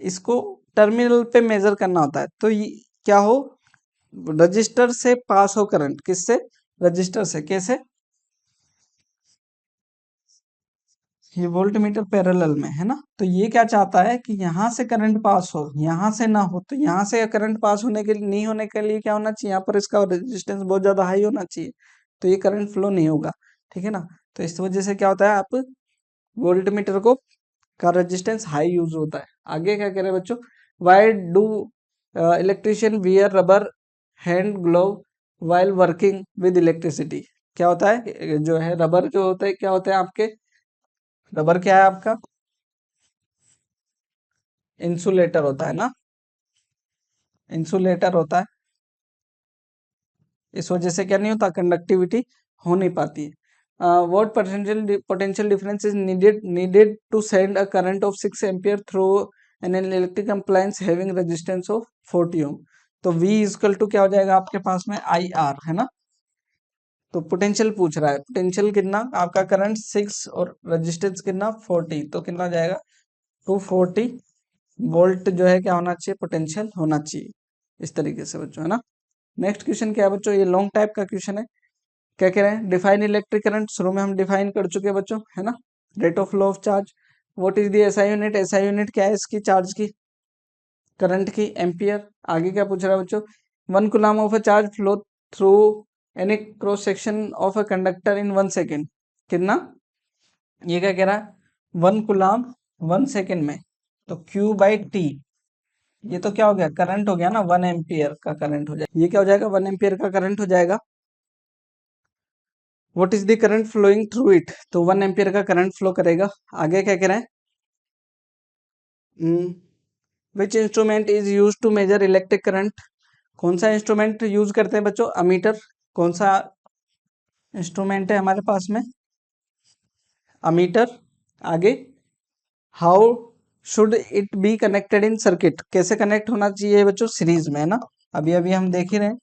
इसको टर्मिनल पे मेजर करना होता है। तो ये क्या हो, रजिस्टर से पास हो करंट, किससे? रजिस्टर से। कैसे? ये वोल्ट मीटर पैरेलल में है ना, तो ये क्या चाहता है कि यहाँ से करंट पास हो, यहाँ से ना हो। तो यहाँ से करंट पास होने के लिए, नहीं होने के लिए क्या होना चाहिए, यहाँ पर इसका रेजिस्टेंस बहुत ज्यादा हाई होना चाहिए, तो ये करंट फ्लो नहीं होगा। ठीक है ना। तो इस वजह से क्या होता है, आप वोल्ट मीटर को का रेजिस्टेंस हाई यूज होता है। आगे क्या कह रहे हैं बच्चों, why do electrician wear rubber hand glove while working with electricity? क्या होता है, जो है रबर जो होता है, क्या होता है आपके, रबर क्या है आपका, इंसुलेटर होता है ना, इंसुलेटर होता है। इस वजह से क्या नहीं होता, कंडक्टिविटी हो नहीं पाती है। What potential difference is needed to send a current of 6 ampere through an electric appliance having resistance of 40 ohm? तो V इक्वल टू क्या हो जाएगा आपके पास में, IR, है ना। तो पोटेंशियल पूछ रहा है, पोटेंशियल कितना आपका, करंट 6 और रेजिस्टेंस कितना 40, तो कितना हो जाएगा 240 वोल्ट जो है क्या होना चाहिए, पोटेंशियल होना चाहिए। इस तरीके से बच्चों, है ना। नेक्स्ट क्वेश्चन क्या है बच्चों, ये लॉन्ग टाइप का क्वेश्चन है। क्या कह रहे हैं, डिफाइन इलेक्ट्रिक करंट, शुरू में हम डिफाइन कर चुके हैं बच्चों, है ना। Rate of flow of charge, what is the SI unit, SI unit क्या है इसकी, चार्ज की, करंट की, एम्पियर। आगे क्या पूछ रहा है बच्चों, 1 coulomb of a charge flow through any cross section of a conductor in 1 second, कितना? ये क्या कह रहा है, 1 कूलम 1 सेकेंड में, तो Q/T, ये तो क्या हो गया, करंट हो गया ना, 1 एम्पियर का करंट हो जाएगा, ये क्या हो जाएगा, 1 एम्पियर का करंट हो जाएगा। What is the current flowing through it, तो 1 एम्पियर का करंट फ्लो करेगा। आगे क्या कह रहे हैं, which instrument is use to measure electric current, कौन सा इंस्ट्रूमेंट यूज करते हैं बच्चों, अमीटर। कौन सा इंस्ट्रूमेंट है हमारे पास में, अमीटर। आगे, how should it be connected in circuit, कैसे कनेक्ट होना चाहिए बच्चों, सीरीज में, है ना। अभी अभी हम देख ही रहे हैं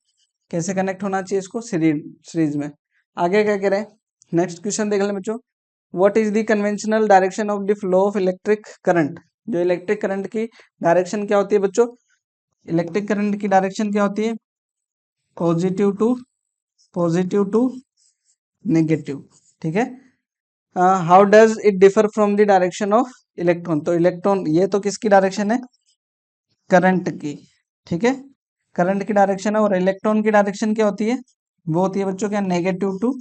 कैसे कनेक्ट होना चाहिए इसको, सीरीज में। आगे क्या कह रहे हैं, नेक्स्ट क्वेश्चन देख लें बच्चों, what is the conventional direction of the flow of electric current, जो इलेक्ट्रिक करंट की डायरेक्शन क्या होती है बच्चों, इलेक्ट्रिक करंट की डायरेक्शन क्या होती है, पॉजिटिव टू नेगेटिव। ठीक है। How does it differ from the direction of electron, तो इलेक्ट्रॉन ये तो किसकी डायरेक्शन है, करंट की। ठीक है, करंट की डायरेक्शन है, और इलेक्ट्रॉन की डायरेक्शन क्या होती है, वो होती है बच्चों क्या, नेगेटिव टू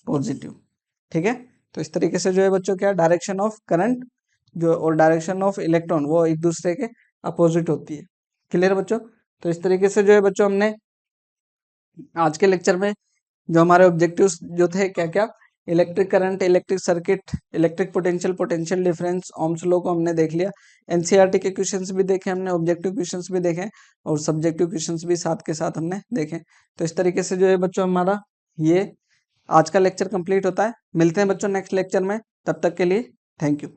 पॉजिटिव। ठीक है। तो इस तरीके से जो है बच्चों क्या, डायरेक्शन ऑफ करंट जो और डायरेक्शन ऑफ इलेक्ट्रॉन वो एक दूसरे के अपोजिट होती है। क्लियर बच्चों। तो इस तरीके से जो है बच्चों हमने आज के लेक्चर में जो हमारे ऑब्जेक्टिव्स जो थे, क्या क्या, electric current, electric circuit, electric potential, potential difference, Ohm's law को हमने देख लिया। एनसीईआरटी के क्वेश्चंस भी देखे हमने, ऑब्जेक्टिव क्वेश्चंस भी देखे, और सब्जेक्टिव क्वेश्चंस भी साथ के साथ हमने देखे। तो इस तरीके से जो है बच्चों हमारा ये आज का लेक्चर कंप्लीट होता है। मिलते हैं बच्चों नेक्स्ट लेक्चर में, तब तक के लिए थैंक यू।